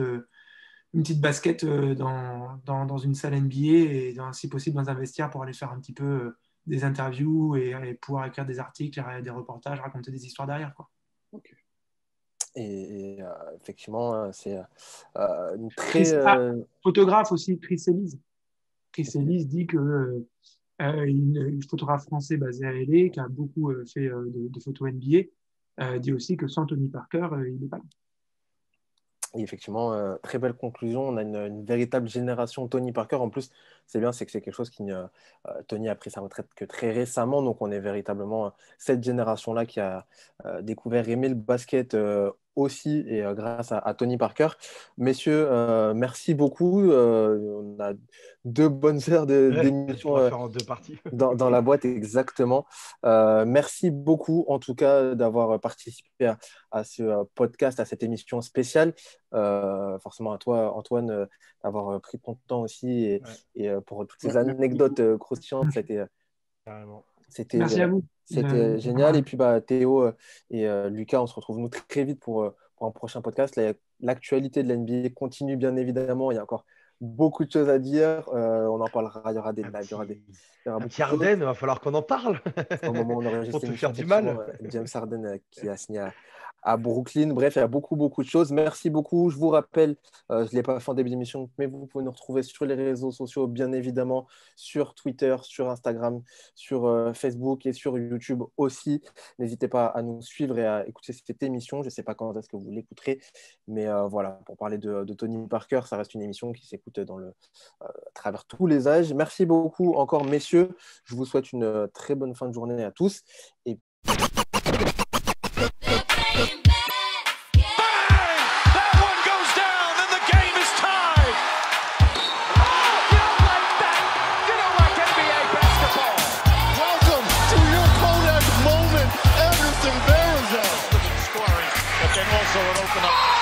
basket dans une salle NBA et si possible dans un vestiaire pour aller faire un petit peu des interviews et pouvoir écrire des articles, des reportages, raconter des histoires derrière, quoi. Okay. Et effectivement, c'est une très... photographe aussi, Chris Ellis. Chris Ellis dit que une photographe français basé à LA qui a beaucoup fait de photos NBA dit aussi que sans Tony Parker, il n'est pas là. Et effectivement, très belle conclusion. On a une véritable génération Tony Parker. En plus, c'est bien, c'est que c'est quelque chose Tony a pris sa retraite que très récemment. Donc, on est véritablement cette génération-là qui a découvert, aimé le basket aussi, et grâce à Tony Parker. Messieurs, merci beaucoup. On a 2 bonnes heures d'émission faire en 2 parties. dans la boîte, exactement. Merci beaucoup, en tout cas, d'avoir participé à ce podcast, à cette émission spéciale. Forcément à toi, Antoine, d'avoir pris ton temps aussi et pour toutes ces anecdotes croustillantes. C'était Merci à vous. C'était génial. Et puis Théo et Lucas, on se retrouve nous très vite pour un prochain podcast. L'actualité de l'NBA continue, bien évidemment. Il y a encore beaucoup de choses à dire. On en parlera. Il y aura des lives. Il y aura beaucoup Harden, il va falloir qu'on en parle. Au moment où on enregistre pour te faire du mal. James Harden qui a signé à Brooklyn. Bref, il y a beaucoup de choses. Merci beaucoup. Je vous rappelle, je ne l'ai pas fait en début d'émission, mais vous pouvez nous retrouver sur les réseaux sociaux, bien évidemment, sur Twitter, sur Instagram, sur Facebook et sur YouTube aussi. N'hésitez pas à nous suivre et à écouter cette émission. Je ne sais pas quand est-ce que vous l'écouterez, mais voilà, pour parler de Tony Parker, ça reste une émission qui s'écoute à travers tous les âges. Merci beaucoup encore, messieurs. Je vous souhaite une très bonne fin de journée à tous. Et also an open up